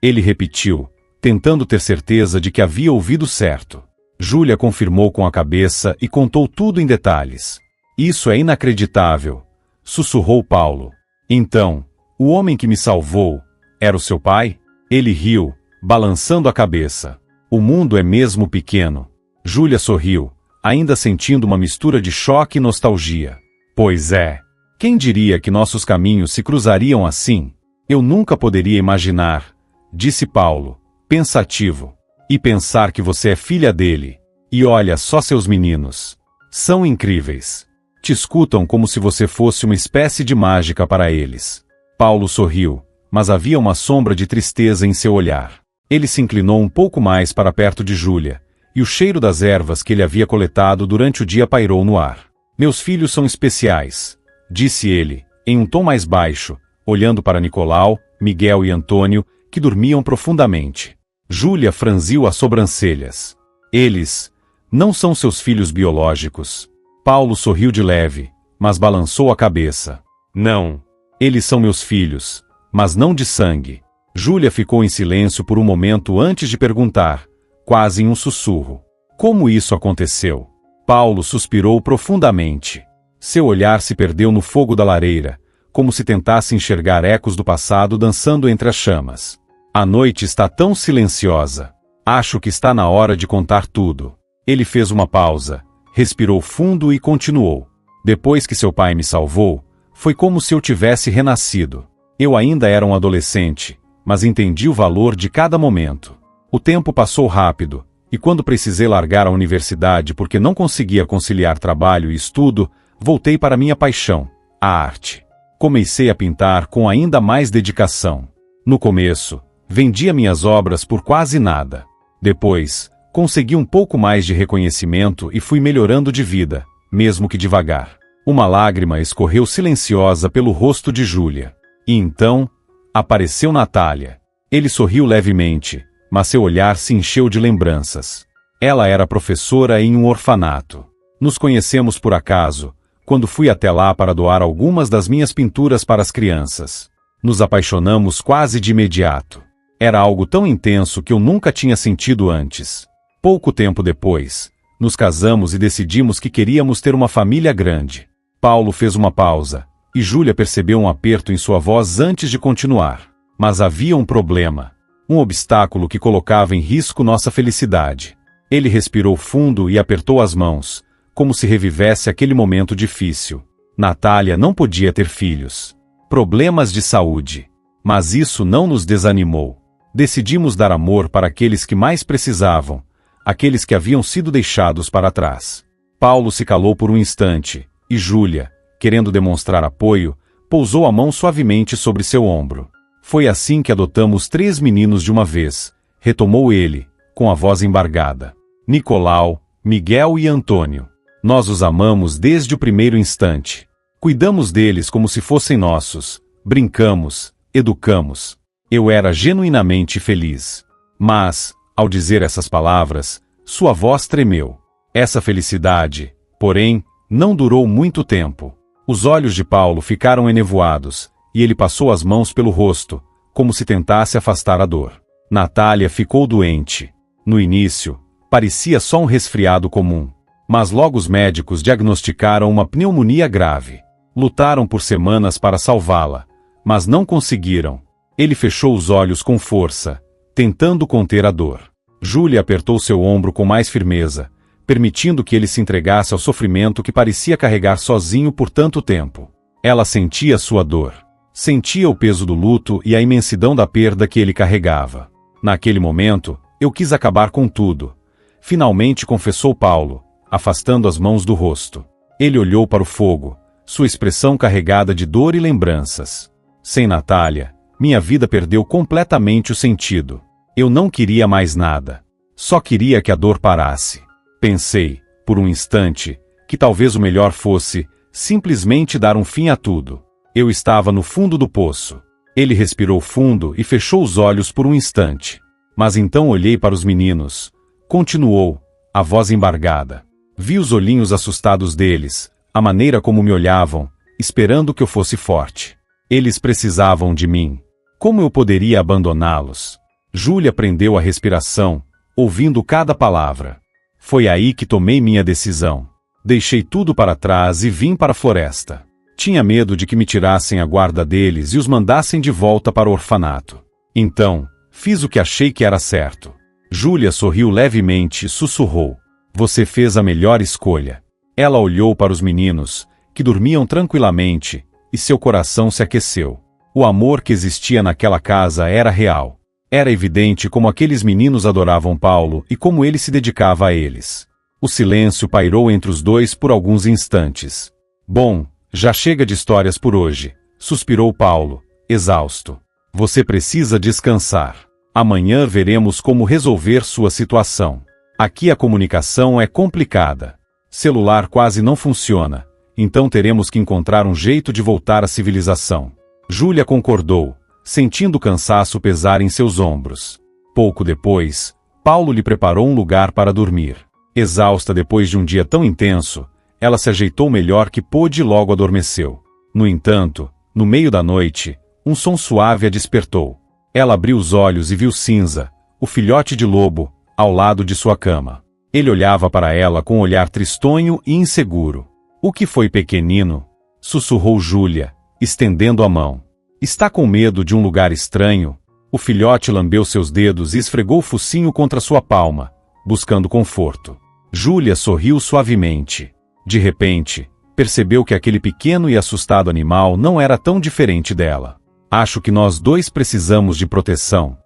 Ele repetiu, tentando ter certeza de que havia ouvido certo. Júlia confirmou com a cabeça e contou tudo em detalhes. Isso é inacreditável, sussurrou Paulo. Então, o homem que me salvou, era o seu pai? Ele riu, balançando a cabeça. O mundo é mesmo pequeno. Júlia sorriu, ainda sentindo uma mistura de choque e nostalgia. Pois é. Quem diria que nossos caminhos se cruzariam assim? Eu nunca poderia imaginar, disse Paulo, pensativo. E pensar que você é filha dele. E olha só seus meninos. São incríveis. Te escutam como se você fosse uma espécie de mágica para eles. Paulo sorriu, mas havia uma sombra de tristeza em seu olhar. Ele se inclinou um pouco mais para perto de Júlia, e o cheiro das ervas que ele havia coletado durante o dia pairou no ar. Meus filhos são especiais, disse ele, em um tom mais baixo, olhando para Nicolau, Miguel e Antônio, que dormiam profundamente. Júlia franziu as sobrancelhas. Eles não são seus filhos biológicos. Paulo sorriu de leve, mas balançou a cabeça. Não. Eles são meus filhos, mas não de sangue. Júlia ficou em silêncio por um momento antes de perguntar, quase em um sussurro. Como isso aconteceu? Paulo suspirou profundamente. Seu olhar se perdeu no fogo da lareira, como se tentasse enxergar ecos do passado dançando entre as chamas. A noite está tão silenciosa. Acho que está na hora de contar tudo. Ele fez uma pausa, respirou fundo e continuou. Depois que seu pai me salvou, foi como se eu tivesse renascido. Eu ainda era um adolescente, mas entendi o valor de cada momento. O tempo passou rápido, e quando precisei largar a universidade porque não conseguia conciliar trabalho e estudo, voltei para minha paixão, a arte. Comecei a pintar com ainda mais dedicação. No começo, vendia minhas obras por quase nada. Depois, consegui um pouco mais de reconhecimento e fui melhorando de vida, mesmo que devagar. Uma lágrima escorreu silenciosa pelo rosto de Júlia. E então, apareceu Natália. Ele sorriu levemente, mas seu olhar se encheu de lembranças. Ela era professora em um orfanato. Nos conhecemos por acaso, quando fui até lá para doar algumas das minhas pinturas para as crianças. Nos apaixonamos quase de imediato. Era algo tão intenso que eu nunca tinha sentido antes. Pouco tempo depois, nos casamos e decidimos que queríamos ter uma família grande. Paulo fez uma pausa, e Júlia percebeu um aperto em sua voz antes de continuar. Mas havia um problema. Um obstáculo que colocava em risco nossa felicidade. Ele respirou fundo e apertou as mãos, como se revivesse aquele momento difícil. Natália não podia ter filhos. Problemas de saúde. Mas isso não nos desanimou. Decidimos dar amor para aqueles que mais precisavam, aqueles que haviam sido deixados para trás. Paulo se calou por um instante, e Júlia, querendo demonstrar apoio, pousou a mão suavemente sobre seu ombro. Foi assim que adotamos 3 meninos de uma vez, retomou ele, com a voz embargada. Nicolau, Miguel e Antônio. Nós os amamos desde o primeiro instante. Cuidamos deles como se fossem nossos, brincamos, educamos. Eu era genuinamente feliz. Mas, ao dizer essas palavras, sua voz tremeu. Essa felicidade, porém, não durou muito tempo. Os olhos de Paulo ficaram enevoados, e ele passou as mãos pelo rosto, como se tentasse afastar a dor. Natália ficou doente. No início, parecia só um resfriado comum. Mas logo os médicos diagnosticaram uma pneumonia grave. Lutaram por semanas para salvá-la, mas não conseguiram. Ele fechou os olhos com força, tentando conter a dor. Júlia apertou seu ombro com mais firmeza, permitindo que ele se entregasse ao sofrimento que parecia carregar sozinho por tanto tempo. Ela sentia sua dor. Sentia o peso do luto e a imensidão da perda que ele carregava. Naquele momento, eu quis acabar com tudo. Finalmente confessou Paulo, afastando as mãos do rosto. Ele olhou para o fogo, sua expressão carregada de dor e lembranças. Sem Natália, minha vida perdeu completamente o sentido. Eu não queria mais nada. Só queria que a dor parasse. Pensei, por um instante, que talvez o melhor fosse simplesmente dar um fim a tudo. Eu estava no fundo do poço. Ele respirou fundo e fechou os olhos por um instante. Mas então olhei para os meninos. Continuou, a voz embargada. Vi os olhinhos assustados deles, a maneira como me olhavam, esperando que eu fosse forte. Eles precisavam de mim. Como eu poderia abandoná-los? Júlia prendeu a respiração, ouvindo cada palavra. Foi aí que tomei minha decisão. Deixei tudo para trás e vim para a floresta. Tinha medo de que me tirassem a guarda deles e os mandassem de volta para o orfanato. Então, fiz o que achei que era certo. Júlia sorriu levemente e sussurrou. Você fez a melhor escolha. Ela olhou para os meninos, que dormiam tranquilamente, e seu coração se aqueceu. O amor que existia naquela casa era real. Era evidente como aqueles meninos adoravam Paulo e como ele se dedicava a eles. O silêncio pairou entre os dois por alguns instantes. Bom, já chega de histórias por hoje, suspirou Paulo, exausto. Você precisa descansar. Amanhã veremos como resolver sua situação. Aqui a comunicação é complicada. Celular quase não funciona, então teremos que encontrar um jeito de voltar à civilização. Júlia concordou, sentindo o cansaço pesar em seus ombros. Pouco depois, Paulo lhe preparou um lugar para dormir. Exausta depois de um dia tão intenso, ela se ajeitou melhor que pôde e logo adormeceu. No entanto, no meio da noite, um som suave a despertou. Ela abriu os olhos e viu Cinza, o filhote de lobo, ao lado de sua cama. Ele olhava para ela com um olhar tristonho e inseguro. O que foi, pequenino? Sussurrou Júlia, estendendo a mão. Está com medo de um lugar estranho? O filhote lambeu seus dedos e esfregou o focinho contra sua palma, buscando conforto. Júlia sorriu suavemente. De repente, percebeu que aquele pequeno e assustado animal não era tão diferente dela. Acho que nós dois precisamos de proteção.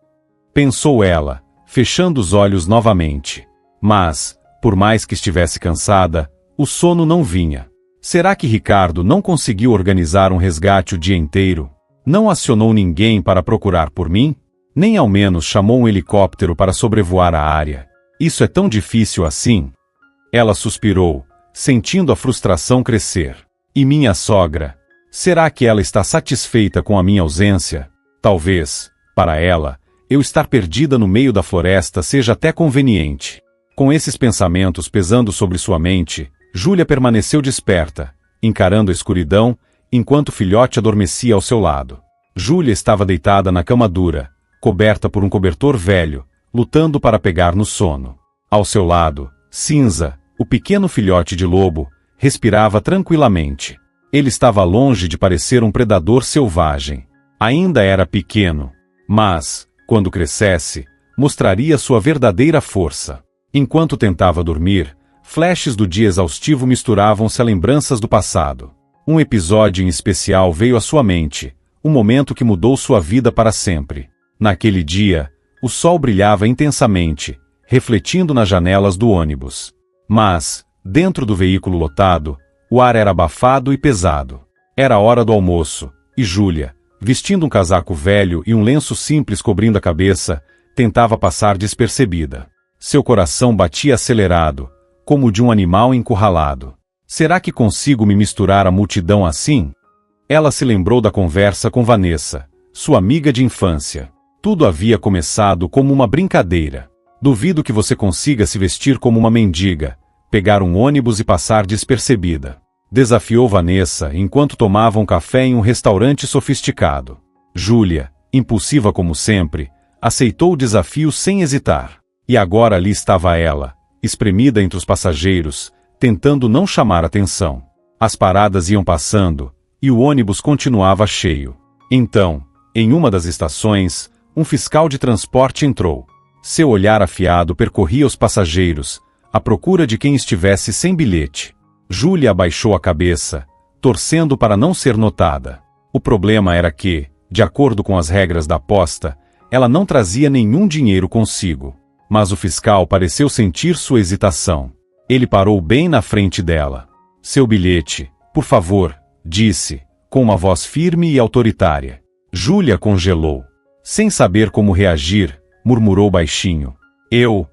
Pensou ela, fechando os olhos novamente. Mas, por mais que estivesse cansada, o sono não vinha. Será que Ricardo não conseguiu organizar um resgate o dia inteiro? Não acionou ninguém para procurar por mim? Nem ao menos chamou um helicóptero para sobrevoar a área. Isso é tão difícil assim? Ela suspirou, sentindo a frustração crescer. E minha sogra? Será que ela está satisfeita com a minha ausência? Talvez, para ela, eu estar perdida no meio da floresta seja até conveniente. Com esses pensamentos pesando sobre sua mente, Júlia permaneceu desperta, encarando a escuridão, enquanto o filhote adormecia ao seu lado. Júlia estava deitada na cama dura, coberta por um cobertor velho, lutando para pegar no sono. Ao seu lado, Cinza, o pequeno filhote de lobo, respirava tranquilamente. Ele estava longe de parecer um predador selvagem. Ainda era pequeno, mas, quando crescesse, mostraria sua verdadeira força. Enquanto tentava dormir, flashes do dia exaustivo misturavam-se a lembranças do passado. Um episódio em especial veio à sua mente, um momento que mudou sua vida para sempre. Naquele dia, o sol brilhava intensamente, refletindo nas janelas do ônibus. Mas, dentro do veículo lotado, o ar era abafado e pesado. Era hora do almoço, e Júlia, vestindo um casaco velho e um lenço simples cobrindo a cabeça, tentava passar despercebida. Seu coração batia acelerado, como o de um animal encurralado. Será que consigo me misturar à multidão assim? Ela se lembrou da conversa com Vanessa, sua amiga de infância. Tudo havia começado como uma brincadeira. Duvido que você consiga se vestir como uma mendiga, pegar um ônibus e passar despercebida. Desafiou Vanessa enquanto tomavam café em um restaurante sofisticado. Júlia, impulsiva como sempre, aceitou o desafio sem hesitar. E agora ali estava ela, espremida entre os passageiros, tentando não chamar atenção. As paradas iam passando, e o ônibus continuava cheio. Então, em uma das estações, um fiscal de transporte entrou. Seu olhar afiado percorria os passageiros, à procura de quem estivesse sem bilhete. Júlia abaixou a cabeça, torcendo para não ser notada. O problema era que, de acordo com as regras da aposta, ela não trazia nenhum dinheiro consigo. Mas o fiscal pareceu sentir sua hesitação. Ele parou bem na frente dela. Seu bilhete, por favor, disse, com uma voz firme e autoritária. Júlia congelou. Sem saber como reagir, murmurou baixinho. Eu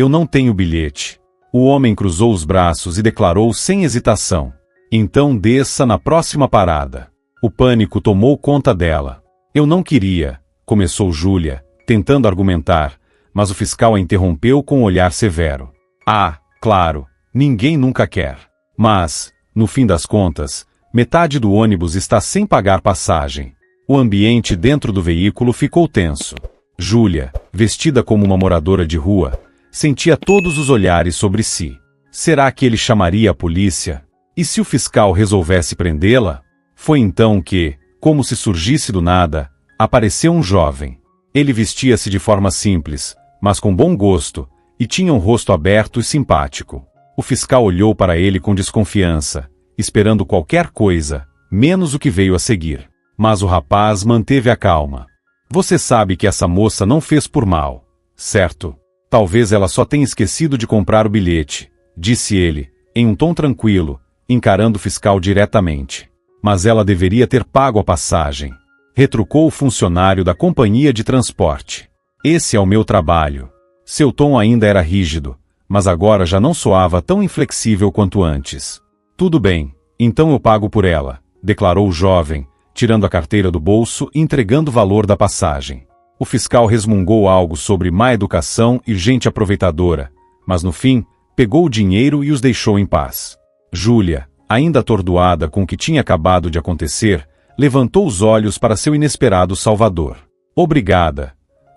não tenho bilhete. O homem cruzou os braços e declarou sem hesitação. Então desça na próxima parada. O pânico tomou conta dela. Eu não queria, começou Júlia, tentando argumentar, mas o fiscal a interrompeu com um olhar severo. Ah, claro, ninguém nunca quer. Mas, no fim das contas, metade do ônibus está sem pagar passagem. O ambiente dentro do veículo ficou tenso. Júlia, vestida como uma moradora de rua, sentia todos os olhares sobre si. Será que ele chamaria a polícia? E se o fiscal resolvesse prendê-la? Foi então que, como se surgisse do nada, apareceu um jovem. Ele vestia-se de forma simples, mas com bom gosto, e tinha um rosto aberto e simpático. O fiscal olhou para ele com desconfiança, esperando qualquer coisa, menos o que veio a seguir. Mas o rapaz manteve a calma. Você sabe que essa moça não fez por mal, certo? Talvez ela só tenha esquecido de comprar o bilhete, disse ele, em um tom tranquilo, encarando o fiscal diretamente. Mas ela deveria ter pago a passagem. Retrucou o funcionário da companhia de transporte. Esse é o meu trabalho. Seu tom ainda era rígido, mas agora já não soava tão inflexível quanto antes. Tudo bem, então eu pago por ela, declarou o jovem, tirando a carteira do bolso e entregando o valor da passagem. O fiscal resmungou algo sobre má educação e gente aproveitadora, mas no fim, pegou o dinheiro e os deixou em paz. Júlia, ainda atordoada com o que tinha acabado de acontecer, levantou os olhos para seu inesperado salvador. Obrigada,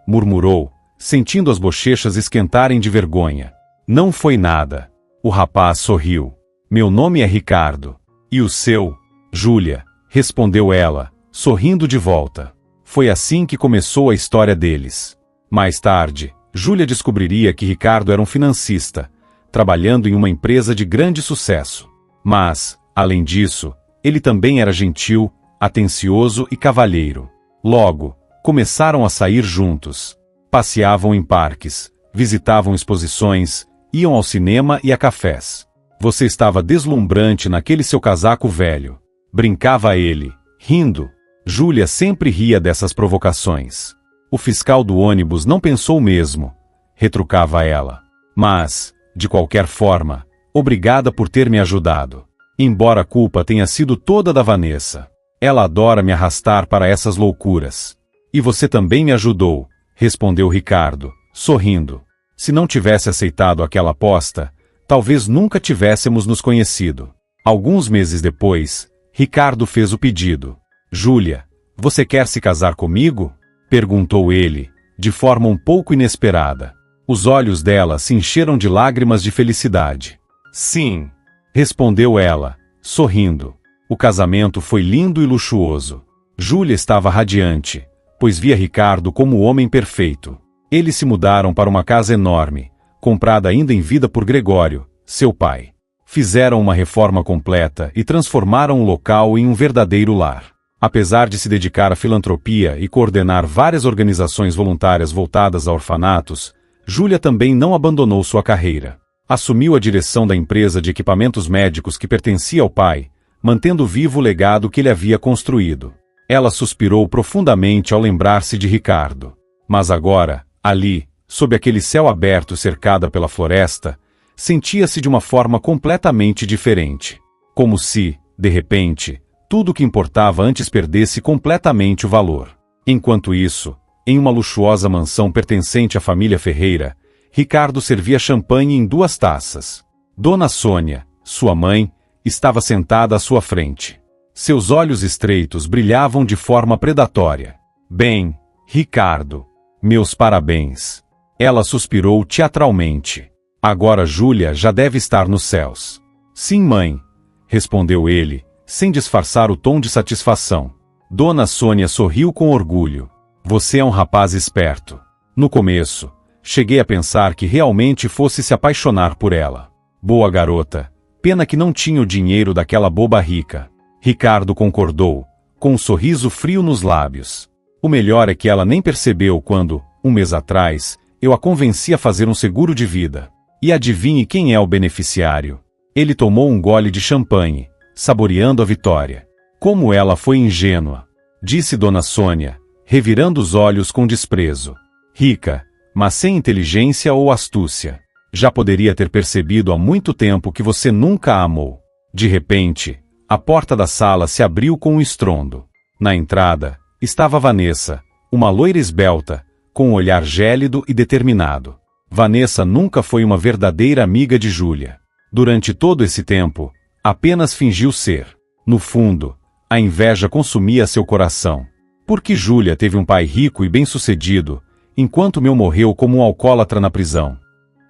murmurou, sentindo as bochechas esquentarem de vergonha. Não foi nada. O rapaz sorriu. Meu nome é Ricardo. E o seu? Júlia, respondeu ela, sorrindo de volta. Foi assim que começou a história deles. Mais tarde, Júlia descobriria que Ricardo era um financista, trabalhando em uma empresa de grande sucesso. Mas, além disso, ele também era gentil, atencioso e cavalheiro. Logo, começaram a sair juntos. Passeavam em parques, visitavam exposições, iam ao cinema e a cafés. Você estava deslumbrante naquele seu casaco velho. Brincava ele, rindo. Júlia sempre ria dessas provocações. O fiscal do ônibus não pensou mesmo, retrucava ela. Mas, de qualquer forma, obrigada por ter me ajudado. Embora a culpa tenha sido toda da Vanessa. Ela adora me arrastar para essas loucuras. E você também me ajudou, respondeu Ricardo, sorrindo. Se não tivesse aceitado aquela aposta, talvez nunca tivéssemos nos conhecido. Alguns meses depois, Ricardo fez o pedido. Júlia, você quer se casar comigo? Perguntou ele, de forma um pouco inesperada. Os olhos dela se encheram de lágrimas de felicidade. Sim, respondeu ela, sorrindo. O casamento foi lindo e luxuoso. Júlia estava radiante, pois via Ricardo como o homem perfeito. Eles se mudaram para uma casa enorme, comprada ainda em vida por Gregório, seu pai. Fizeram uma reforma completa e transformaram o local em um verdadeiro lar. Apesar de se dedicar à filantropia e coordenar várias organizações voluntárias voltadas a orfanatos, Júlia também não abandonou sua carreira. Assumiu a direção da empresa de equipamentos médicos que pertencia ao pai, mantendo vivo o legado que ele havia construído. Ela suspirou profundamente ao lembrar-se de Ricardo. Mas agora, ali, sob aquele céu aberto cercada pela floresta, sentia-se de uma forma completamente diferente. Como se, de repente, tudo o que importava antes perdesse completamente o valor. Enquanto isso, em uma luxuosa mansão pertencente à família Ferreira, Ricardo servia champanhe em 2 taças. Dona Sônia, sua mãe, estava sentada à sua frente. Seus olhos estreitos brilhavam de forma predatória. Bem, Ricardo, meus parabéns. Ela suspirou teatralmente. Agora Júlia já deve estar nos céus. Sim, mãe, respondeu ele, sem disfarçar o tom de satisfação. Dona Sônia sorriu com orgulho. Você é um rapaz esperto. No começo, cheguei a pensar que realmente fosse se apaixonar por ela. Boa garota. Pena que não tinha o dinheiro daquela boba rica. Ricardo concordou, com um sorriso frio nos lábios. O melhor é que ela nem percebeu quando, um mês atrás, eu a convenci a fazer um seguro de vida. E adivinhe quem é o beneficiário? Ele tomou um gole de champanhe, saboreando a vitória. Como ela foi ingênua, disse Dona Sônia, revirando os olhos com desprezo. Rica, mas sem inteligência ou astúcia. Já poderia ter percebido há muito tempo que você nunca a amou. De repente, a porta da sala se abriu com um estrondo. Na entrada, estava Vanessa, uma loira esbelta, com um olhar gélido e determinado. Vanessa nunca foi uma verdadeira amiga de Júlia. Durante todo esse tempo, apenas fingiu ser. No fundo, a inveja consumia seu coração. Porque Júlia teve um pai rico e bem-sucedido, enquanto meu morreu como um alcoólatra na prisão.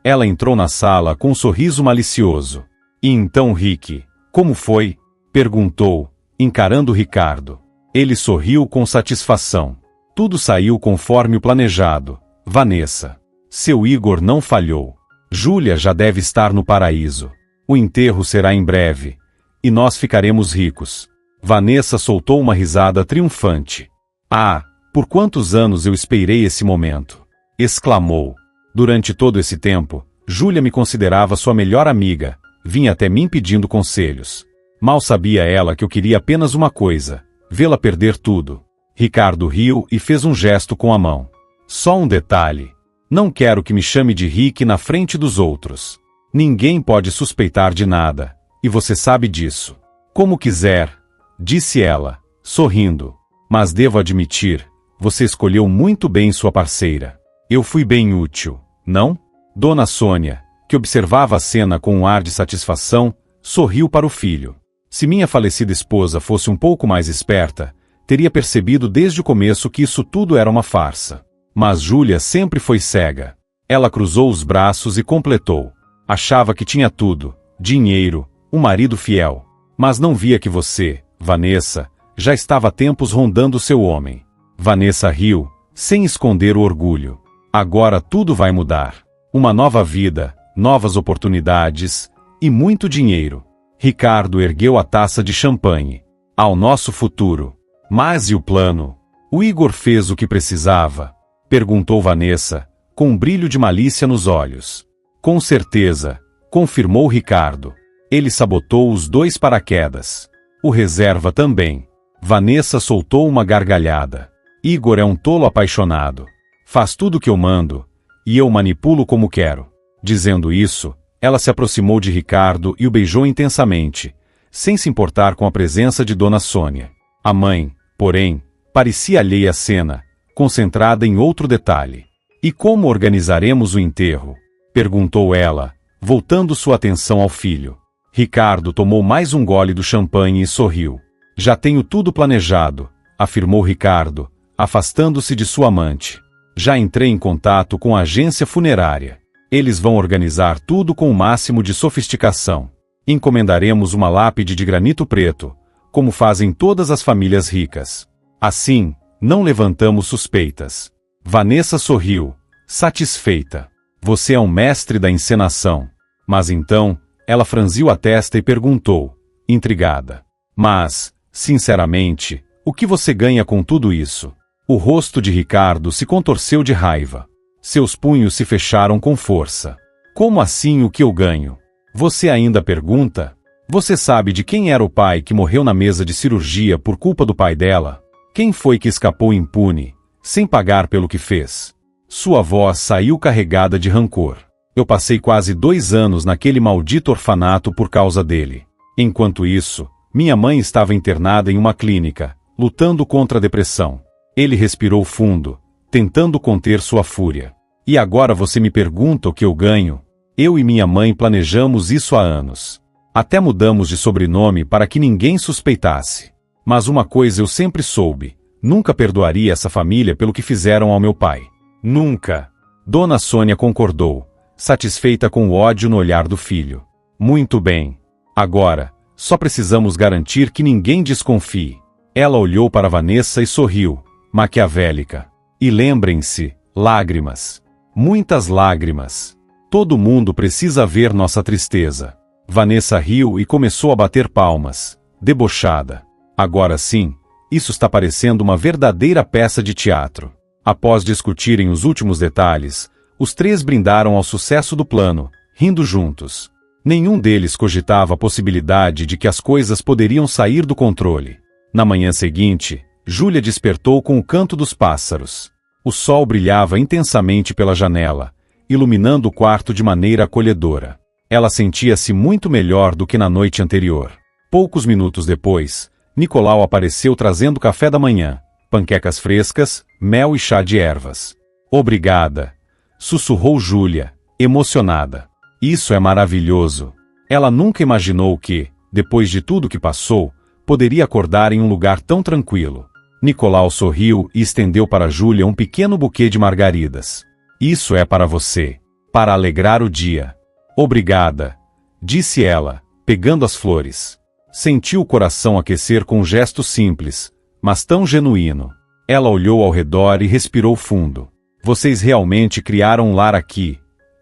Ela entrou na sala com um sorriso malicioso. E então Rick, como foi? Perguntou, encarando Ricardo. Ele sorriu com satisfação. Tudo saiu conforme o planejado. Vanessa. Seu Igor não falhou. Júlia já deve estar no paraíso. O enterro será em breve. E nós ficaremos ricos. Vanessa soltou uma risada triunfante. Ah, por quantos anos eu esperei esse momento! Exclamou. Durante todo esse tempo, Júlia me considerava sua melhor amiga, vinha até mim pedindo conselhos. Mal sabia ela que eu queria apenas uma coisa, vê-la perder tudo. Ricardo riu e fez um gesto com a mão. Só um detalhe. Não quero que me chame de Rick na frente dos outros. Ninguém pode suspeitar de nada, e você sabe disso. Como quiser, disse ela, sorrindo. Mas devo admitir, você escolheu muito bem sua parceira. Eu fui bem útil, não? Dona Sônia, que observava a cena com um ar de satisfação, sorriu para o filho. Se minha falecida esposa fosse um pouco mais esperta, teria percebido desde o começo que isso tudo era uma farsa. Mas Júlia sempre foi cega. Ela cruzou os braços e completou. Achava que tinha tudo, dinheiro, um marido fiel. Mas não via que você, Vanessa, já estava há tempos rondando seu homem. Vanessa riu, sem esconder o orgulho. Agora tudo vai mudar. Uma nova vida, novas oportunidades e muito dinheiro. Ricardo ergueu a taça de champanhe. Ao nosso futuro. Mas e o plano? O Igor fez o que precisava? Perguntou Vanessa, com um brilho de malícia nos olhos. Com certeza, confirmou Ricardo. Ele sabotou os 2 paraquedas. O reserva também. Vanessa soltou uma gargalhada. Igor é um tolo apaixonado. Faz tudo o que eu mando, e eu manipulo como quero. Dizendo isso, ela se aproximou de Ricardo e o beijou intensamente, sem se importar com a presença de Dona Sônia. A mãe, porém, parecia alheia à cena, concentrada em outro detalhe. E como organizaremos o enterro? Perguntou ela, voltando sua atenção ao filho. Ricardo tomou mais um gole do champanhe e sorriu. Já tenho tudo planejado, afirmou Ricardo, afastando-se de sua amante. Já entrei em contato com a agência funerária. Eles vão organizar tudo com o máximo de sofisticação. Encomendaremos uma lápide de granito preto, como fazem todas as famílias ricas. Assim, não levantamos suspeitas. Vanessa sorriu, satisfeita. Você é um mestre da encenação. Mas então, ela franziu a testa e perguntou, intrigada. Mas, sinceramente, o que você ganha com tudo isso? O rosto de Ricardo se contorceu de raiva. Seus punhos se fecharam com força. Como assim o que eu ganho? Você ainda pergunta? Você sabe de quem era o pai que morreu na mesa de cirurgia por culpa do pai dela? Quem foi que escapou impune, sem pagar pelo que fez? Sua voz saiu carregada de rancor. Eu passei quase 2 anos naquele maldito orfanato por causa dele. Enquanto isso, minha mãe estava internada em uma clínica, lutando contra a depressão. Ele respirou fundo, tentando conter sua fúria. E agora você me pergunta o que eu ganho? Eu e minha mãe planejamos isso há anos. Até mudamos de sobrenome para que ninguém suspeitasse. Mas uma coisa eu sempre soube, nunca perdoaria essa família pelo que fizeram ao meu pai. Nunca. Dona Sônia concordou, satisfeita com o ódio no olhar do filho. Muito bem. Agora, só precisamos garantir que ninguém desconfie. Ela olhou para Vanessa e sorriu, maquiavélica. E lembrem-se, lágrimas. Muitas lágrimas. Todo mundo precisa ver nossa tristeza. Vanessa riu e começou a bater palmas, debochada. Agora sim, isso está parecendo uma verdadeira peça de teatro. Após discutirem os últimos detalhes, os três brindaram ao sucesso do plano, rindo juntos. Nenhum deles cogitava a possibilidade de que as coisas poderiam sair do controle. Na manhã seguinte, Júlia despertou com o canto dos pássaros. O sol brilhava intensamente pela janela, iluminando o quarto de maneira acolhedora. Ela sentia-se muito melhor do que na noite anterior. Poucos minutos depois, Nicolau apareceu trazendo café da manhã, panquecas frescas, mel e chá de ervas. Obrigada, sussurrou Júlia, emocionada. Isso é maravilhoso. Ela nunca imaginou que, depois de tudo que passou, poderia acordar em um lugar tão tranquilo. Nicolau sorriu e estendeu para Júlia um pequeno buquê de margaridas. Isso é para você, para alegrar o dia. Obrigada, disse ela, pegando as flores. Sentiu o coração aquecer com um gesto simples, mas tão genuíno. Ela olhou ao redor e respirou fundo. Vocês realmente criaram um lar aqui,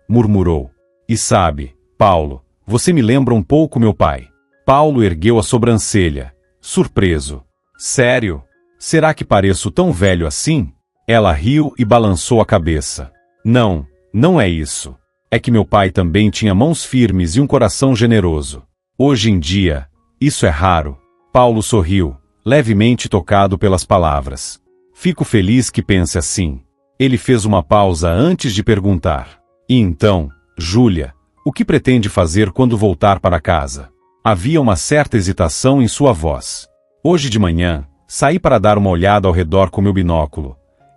murmurou. E sabe, Paulo, você me lembra um pouco meu pai. Paulo ergueu a sobrancelha, surpreso. Sério? Será que pareço tão velho assim? Ela riu e balançou a cabeça. Não, não é isso. É que meu pai também tinha mãos firmes e um coração generoso. Hoje em dia, isso é raro. Paulo sorriu, levemente tocado pelas palavras. Fico feliz que pense assim. Ele fez uma pausa antes de perguntar. E então, Júlia, o que pretende fazer quando voltar para casa? Havia uma certa hesitação em sua voz. Hoje de manhã, saí para dar uma olhada ao redor com meu binóculo.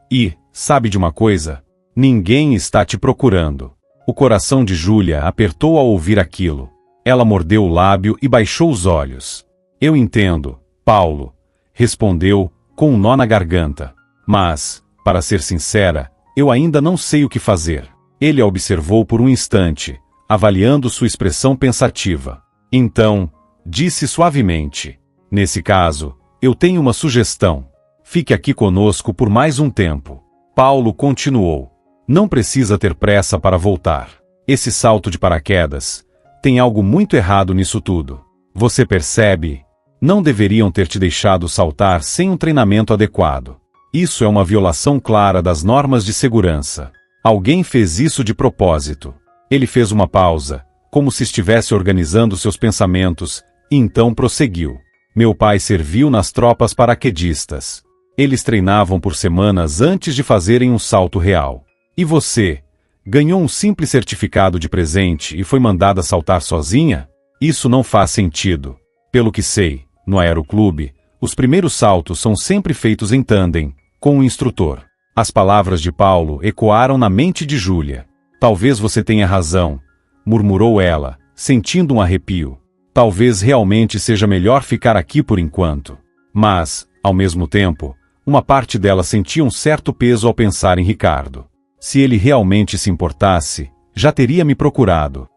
E, sabe de uma coisa? Ninguém está te procurando. O coração de Júlia apertou ao ouvir aquilo. Ela mordeu o lábio e baixou os olhos. Eu entendo, Paulo, respondeu, com um nó na garganta. Mas, para ser sincera, eu ainda não sei o que fazer. Ele a observou por um instante, avaliando sua expressão pensativa. Então, disse suavemente, nesse caso, eu tenho uma sugestão. Fique aqui conosco por mais um tempo. Paulo continuou. Não precisa ter pressa para voltar. Esse salto de paraquedas, tem algo muito errado nisso tudo. Você percebe? Não deveriam ter te deixado saltar sem um treinamento adequado. Isso é uma violação clara das normas de segurança. Alguém fez isso de propósito. Ele fez uma pausa, como se estivesse organizando seus pensamentos, e então prosseguiu. Meu pai serviu nas tropas paraquedistas. Eles treinavam por semanas antes de fazerem um salto real. E você? Ganhou um simples certificado de presente e foi mandada saltar sozinha? Isso não faz sentido. Pelo que sei, no aeroclube, os primeiros saltos são sempre feitos em tandem, com um instrutor. As palavras de Paulo ecoaram na mente de Júlia. Talvez você tenha razão, murmurou ela, sentindo um arrepio. Talvez realmente seja melhor ficar aqui por enquanto. Mas, ao mesmo tempo, uma parte dela sentia um certo peso ao pensar em Ricardo. Se ele realmente se importasse, já teria me procurado.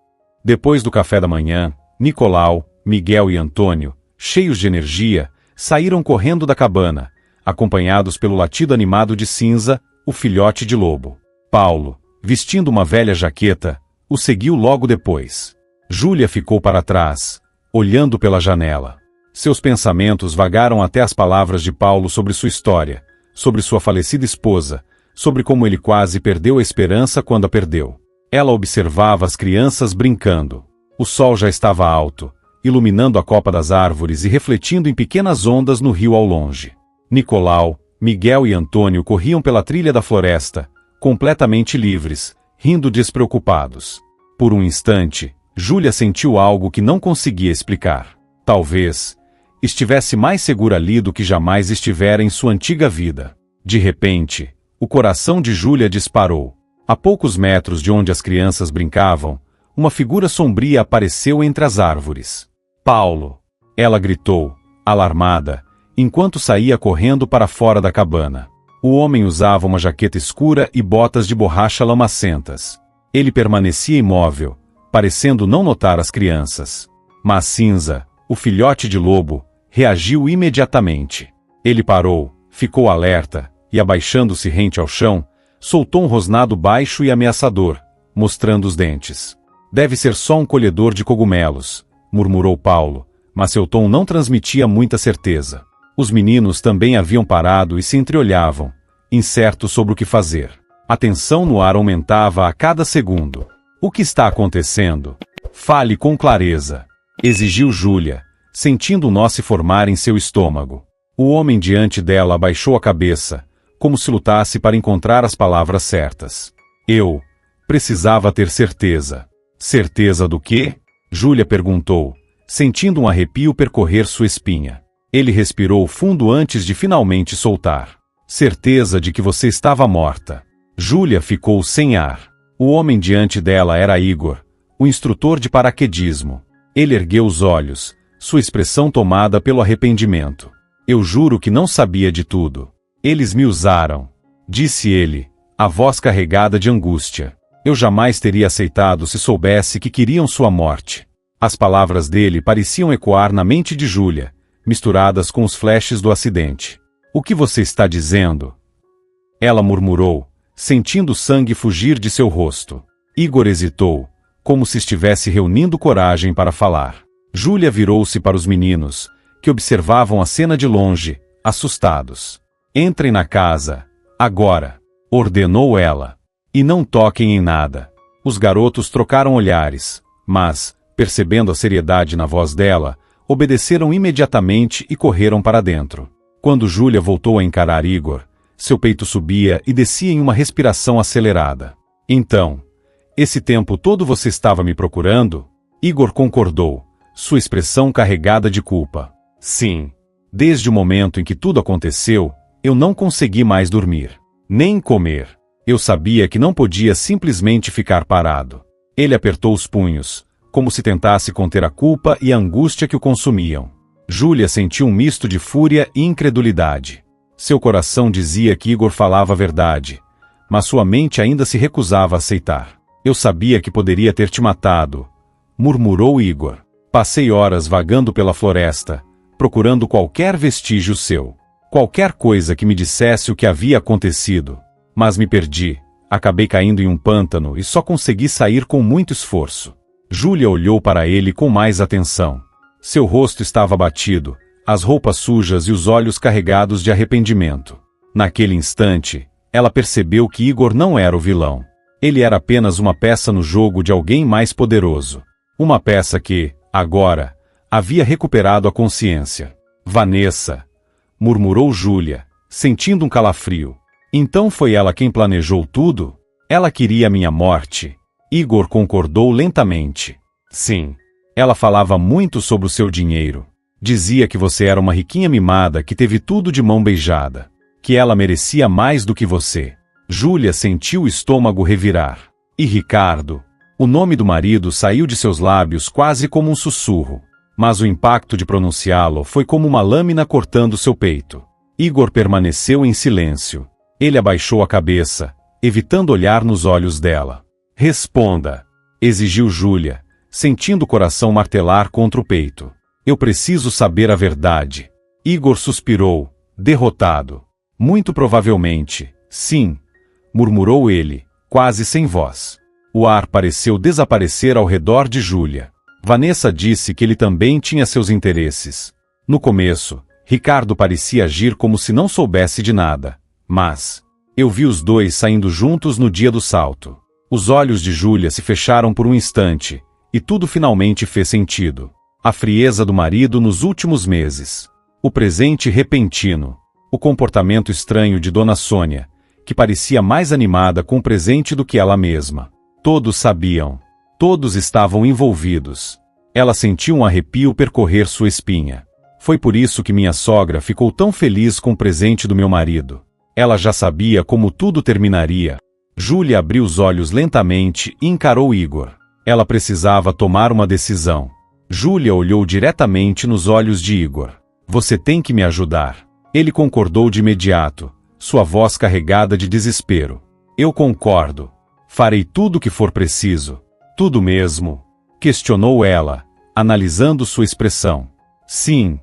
Depois do café da manhã, Nicolau, Miguel e Antônio, cheios de energia, saíram correndo da cabana, acompanhados pelo latido animado de Cinza, o filhote de lobo. Paulo, vestindo uma velha jaqueta, o seguiu logo depois. Júlia ficou para trás, olhando pela janela. Seus pensamentos vagaram até as palavras de Paulo sobre sua história, sobre sua falecida esposa, sobre como ele quase perdeu a esperança quando a perdeu. Ela observava as crianças brincando. O sol já estava alto, iluminando a copa das árvores e refletindo em pequenas ondas no rio ao longe. Nicolau, Miguel e Antônio corriam pela trilha da floresta, completamente livres, rindo despreocupados. Por um instante, Júlia sentiu algo que não conseguia explicar. Talvez estivesse mais segura ali do que jamais estivera em sua antiga vida. De repente, o coração de Júlia disparou. A poucos metros de onde as crianças brincavam, uma figura sombria apareceu entre as árvores. Paulo! Ela gritou, alarmada, enquanto saía correndo para fora da cabana. O homem usava uma jaqueta escura e botas de borracha lamacentas. Ele permanecia imóvel, parecendo não notar as crianças. Mas Cinza, o filhote de lobo, reagiu imediatamente. Ele parou, ficou alerta, e abaixando-se rente ao chão, soltou um rosnado baixo e ameaçador, mostrando os dentes. Deve ser só um colhedor de cogumelos, murmurou Paulo, mas seu tom não transmitia muita certeza. Os meninos também haviam parado e se entreolhavam, incertos sobre o que fazer. A tensão no ar aumentava a cada segundo. O que está acontecendo? Fale com clareza, exigiu Júlia, sentindo um nó se formar em seu estômago. O homem diante dela abaixou a cabeça, como se lutasse para encontrar as palavras certas. Eu precisava ter certeza. Certeza do quê? Júlia perguntou, sentindo um arrepio percorrer sua espinha. Ele respirou fundo antes de finalmente soltar. Certeza de que você estava morta. Júlia ficou sem ar. O homem diante dela era Igor, o instrutor de paraquedismo. Ele ergueu os olhos, sua expressão tomada pelo arrependimento. Eu juro que não sabia de tudo. Eles me usaram, disse ele, a voz carregada de angústia. Eu jamais teria aceitado se soubesse que queriam sua morte. As palavras dele pareciam ecoar na mente de Júlia, misturadas com os flashes do acidente. O que você está dizendo? Ela murmurou, sentindo o sangue fugir de seu rosto. Igor hesitou, como se estivesse reunindo coragem para falar. Júlia virou-se para os meninos, que observavam a cena de longe, assustados. Entrem na casa, agora, ordenou ela. E não toquem em nada. Os garotos trocaram olhares, mas, percebendo a seriedade na voz dela, obedeceram imediatamente e correram para dentro. Quando Júlia voltou a encarar Igor, seu peito subia e descia em uma respiração acelerada. Então, esse tempo todo você estava me procurando? Igor concordou, sua expressão carregada de culpa. Sim. Desde o momento em que tudo aconteceu, eu não consegui mais dormir, nem comer. Eu sabia que não podia simplesmente ficar parado. Ele apertou os punhos, como se tentasse conter a culpa e a angústia que o consumiam. Júlia sentiu um misto de fúria e incredulidade. Seu coração dizia que Igor falava a verdade, mas sua mente ainda se recusava a aceitar. Eu sabia que poderia ter te matado, murmurou Igor. Passei horas vagando pela floresta, procurando qualquer vestígio seu, qualquer coisa que me dissesse o que havia acontecido. Mas me perdi, acabei caindo em um pântano e só consegui sair com muito esforço. Júlia olhou para ele com mais atenção. Seu rosto estava abatido, as roupas sujas e os olhos carregados de arrependimento. Naquele instante, ela percebeu que Igor não era o vilão. Ele era apenas uma peça no jogo de alguém mais poderoso. Uma peça que, agora, havia recuperado a consciência. Vanessa, murmurou Júlia, sentindo um calafrio. Então foi ela quem planejou tudo? Ela queria minha morte. Igor concordou lentamente. Sim. Ela falava muito sobre o seu dinheiro. Dizia que você era uma riquinha mimada que teve tudo de mão beijada. Que ela merecia mais do que você. Júlia sentiu o estômago revirar. E Ricardo? O nome do marido saiu de seus lábios quase como um sussurro. Mas o impacto de pronunciá-lo foi como uma lâmina cortando seu peito. Igor permaneceu em silêncio. Ele abaixou a cabeça, evitando olhar nos olhos dela. Responda, exigiu Júlia, sentindo o coração martelar contra o peito. Eu preciso saber a verdade. Igor suspirou, derrotado. Muito provavelmente, sim, murmurou ele, quase sem voz. O ar pareceu desaparecer ao redor de Júlia. Vanessa disse que ele também tinha seus interesses. No começo, Ricardo parecia agir como se não soubesse de nada. Mas, eu vi os dois saindo juntos no dia do salto. Os olhos de Júlia se fecharam por um instante, e tudo finalmente fez sentido. A frieza do marido nos últimos meses. O presente repentino. O comportamento estranho de Dona Sônia, que parecia mais animada com o presente do que ela mesma. Todos sabiam. Todos estavam envolvidos. Ela sentiu um arrepio percorrer sua espinha. Foi por isso que minha sogra ficou tão feliz com o presente do meu marido. Ela já sabia como tudo terminaria. Júlia abriu os olhos lentamente e encarou Igor. Ela precisava tomar uma decisão. Júlia olhou diretamente nos olhos de Igor. Você tem que me ajudar. Ele concordou de imediato, sua voz carregada de desespero. Eu concordo. Farei tudo o que for preciso. Tudo mesmo? Questionou ela, analisando sua expressão. Sim,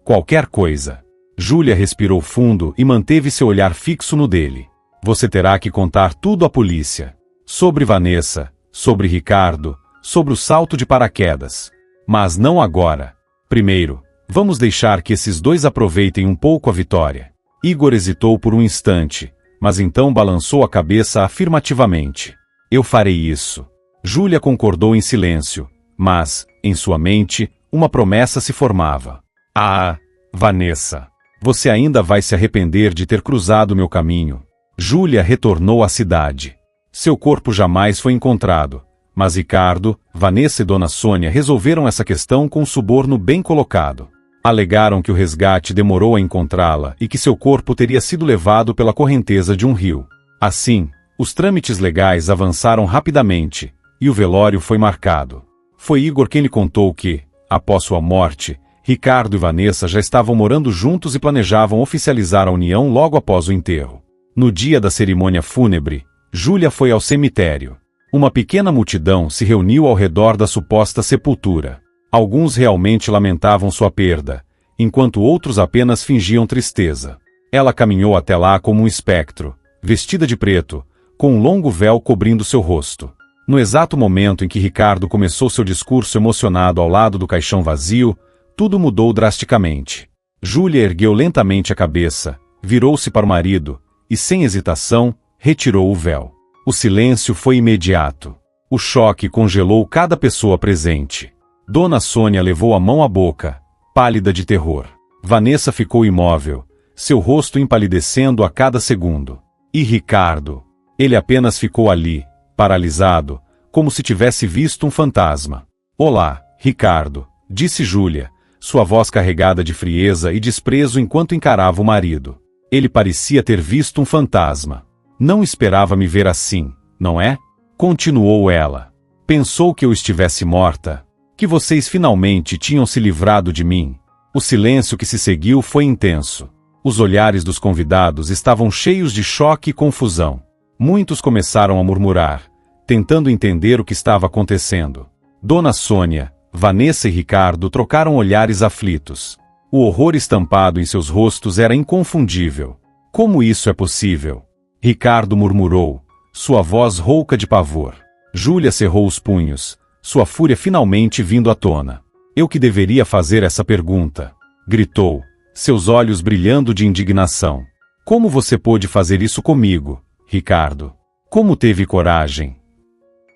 qualquer coisa. Júlia respirou fundo e manteve seu olhar fixo no dele. Você terá que contar tudo à polícia. Sobre Vanessa, sobre Ricardo, sobre o salto de paraquedas. Mas não agora. Primeiro, vamos deixar que esses dois aproveitem um pouco a vitória. Igor hesitou por um instante, mas então balançou a cabeça afirmativamente. Eu farei isso. Júlia concordou em silêncio, mas, em sua mente, uma promessa se formava. Ah, Vanessa, você ainda vai se arrepender de ter cruzado meu caminho. Júlia retornou à cidade. Seu corpo jamais foi encontrado, mas Ricardo, Vanessa e Dona Sônia resolveram essa questão com um suborno bem colocado. Alegaram que o resgate demorou a encontrá-la e que seu corpo teria sido levado pela correnteza de um rio. Assim, os trâmites legais avançaram rapidamente, e o velório foi marcado. Foi Igor quem lhe contou que, após sua morte, Ricardo e Vanessa já estavam morando juntos e planejavam oficializar a união logo após o enterro. No dia da cerimônia fúnebre, Júlia foi ao cemitério. Uma pequena multidão se reuniu ao redor da suposta sepultura. Alguns realmente lamentavam sua perda, enquanto outros apenas fingiam tristeza. Ela caminhou até lá como um espectro, vestida de preto, com um longo véu cobrindo seu rosto. No exato momento em que Ricardo começou seu discurso emocionado ao lado do caixão vazio, tudo mudou drasticamente. Júlia ergueu lentamente a cabeça, virou-se para o marido, e sem hesitação, retirou o véu. O silêncio foi imediato. O choque congelou cada pessoa presente. Dona Sônia levou a mão à boca, pálida de terror. Vanessa ficou imóvel, seu rosto empalidecendo a cada segundo. E Ricardo? Ele apenas ficou ali, paralisado, como se tivesse visto um fantasma. Olá, Ricardo, disse Júlia, sua voz carregada de frieza e desprezo enquanto encarava o marido. Ele parecia ter visto um fantasma. Não esperava me ver assim, não é? Continuou ela. Pensou que eu estivesse morta? Que vocês finalmente tinham se livrado de mim? O silêncio que se seguiu foi intenso. Os olhares dos convidados estavam cheios de choque e confusão. Muitos começaram a murmurar, tentando entender o que estava acontecendo. Dona Sônia, Vanessa e Ricardo trocaram olhares aflitos. O horror estampado em seus rostos era inconfundível. Como isso é possível? Ricardo murmurou, sua voz rouca de pavor. Júlia cerrou os punhos, sua fúria finalmente vindo à tona. Eu que deveria fazer essa pergunta, gritou, seus olhos brilhando de indignação. Como você pôde fazer isso comigo, Ricardo? Como teve coragem?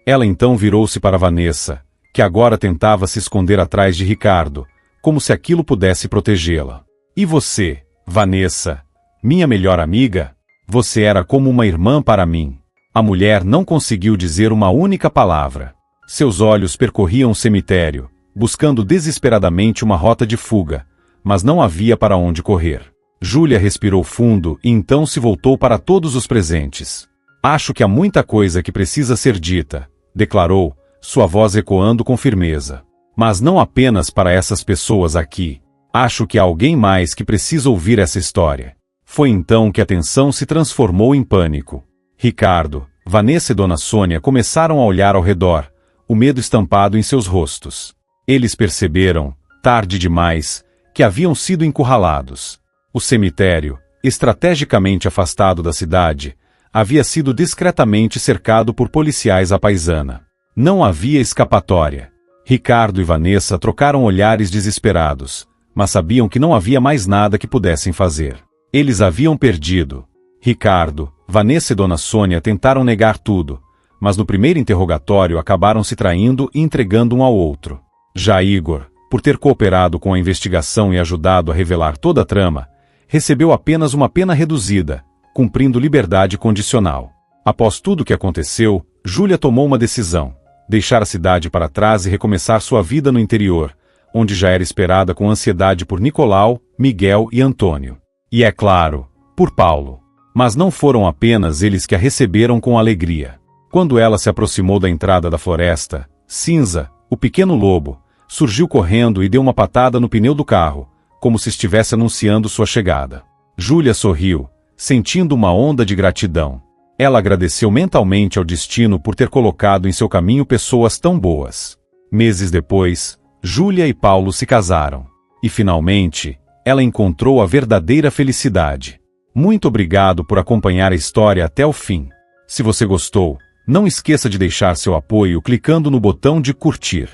Ela então virou-se para Vanessa, que agora tentava se esconder atrás de Ricardo, como se aquilo pudesse protegê-la. E você, Vanessa, minha melhor amiga? Você era como uma irmã para mim. A mulher não conseguiu dizer uma única palavra. Seus olhos percorriam o cemitério, buscando desesperadamente uma rota de fuga, mas não havia para onde correr. Júlia respirou fundo e então se voltou para todos os presentes. Acho que há muita coisa que precisa ser dita, declarou, sua voz ecoando com firmeza. Mas não apenas para essas pessoas aqui. Acho que há alguém mais que precisa ouvir essa história. Foi então que a tensão se transformou em pânico. Ricardo, Vanessa e Dona Sônia começaram a olhar ao redor, o medo estampado em seus rostos. Eles perceberam, tarde demais, que haviam sido encurralados. O cemitério, estrategicamente afastado da cidade, havia sido discretamente cercado por policiais à paisana. Não havia escapatória. Ricardo e Vanessa trocaram olhares desesperados, mas sabiam que não havia mais nada que pudessem fazer. Eles haviam perdido. Ricardo, Vanessa e Dona Sônia tentaram negar tudo, mas no primeiro interrogatório acabaram se traindo e entregando um ao outro. Já Igor, por ter cooperado com a investigação e ajudado a revelar toda a trama, recebeu apenas uma pena reduzida, cumprindo liberdade condicional. Após tudo o que aconteceu, Júlia tomou uma decisão: deixar a cidade para trás e recomeçar sua vida no interior, onde já era esperada com ansiedade por Nicolau, Miguel e Antônio. E é claro, por Paulo. Mas não foram apenas eles que a receberam com alegria. Quando ela se aproximou da entrada da floresta, Cinza, o pequeno lobo, surgiu correndo e deu uma patada no pneu do carro, como se estivesse anunciando sua chegada. Júlia sorriu, sentindo uma onda de gratidão. Ela agradeceu mentalmente ao destino por ter colocado em seu caminho pessoas tão boas. Meses depois, Júlia e Paulo se casaram. E finalmente, ela encontrou a verdadeira felicidade. Muito obrigado por acompanhar a história até o fim. Se você gostou, não esqueça de deixar seu apoio clicando no botão de curtir.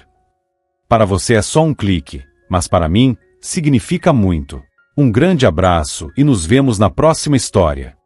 Para você é só um clique, mas para mim, significa muito. Um grande abraço e nos vemos na próxima história.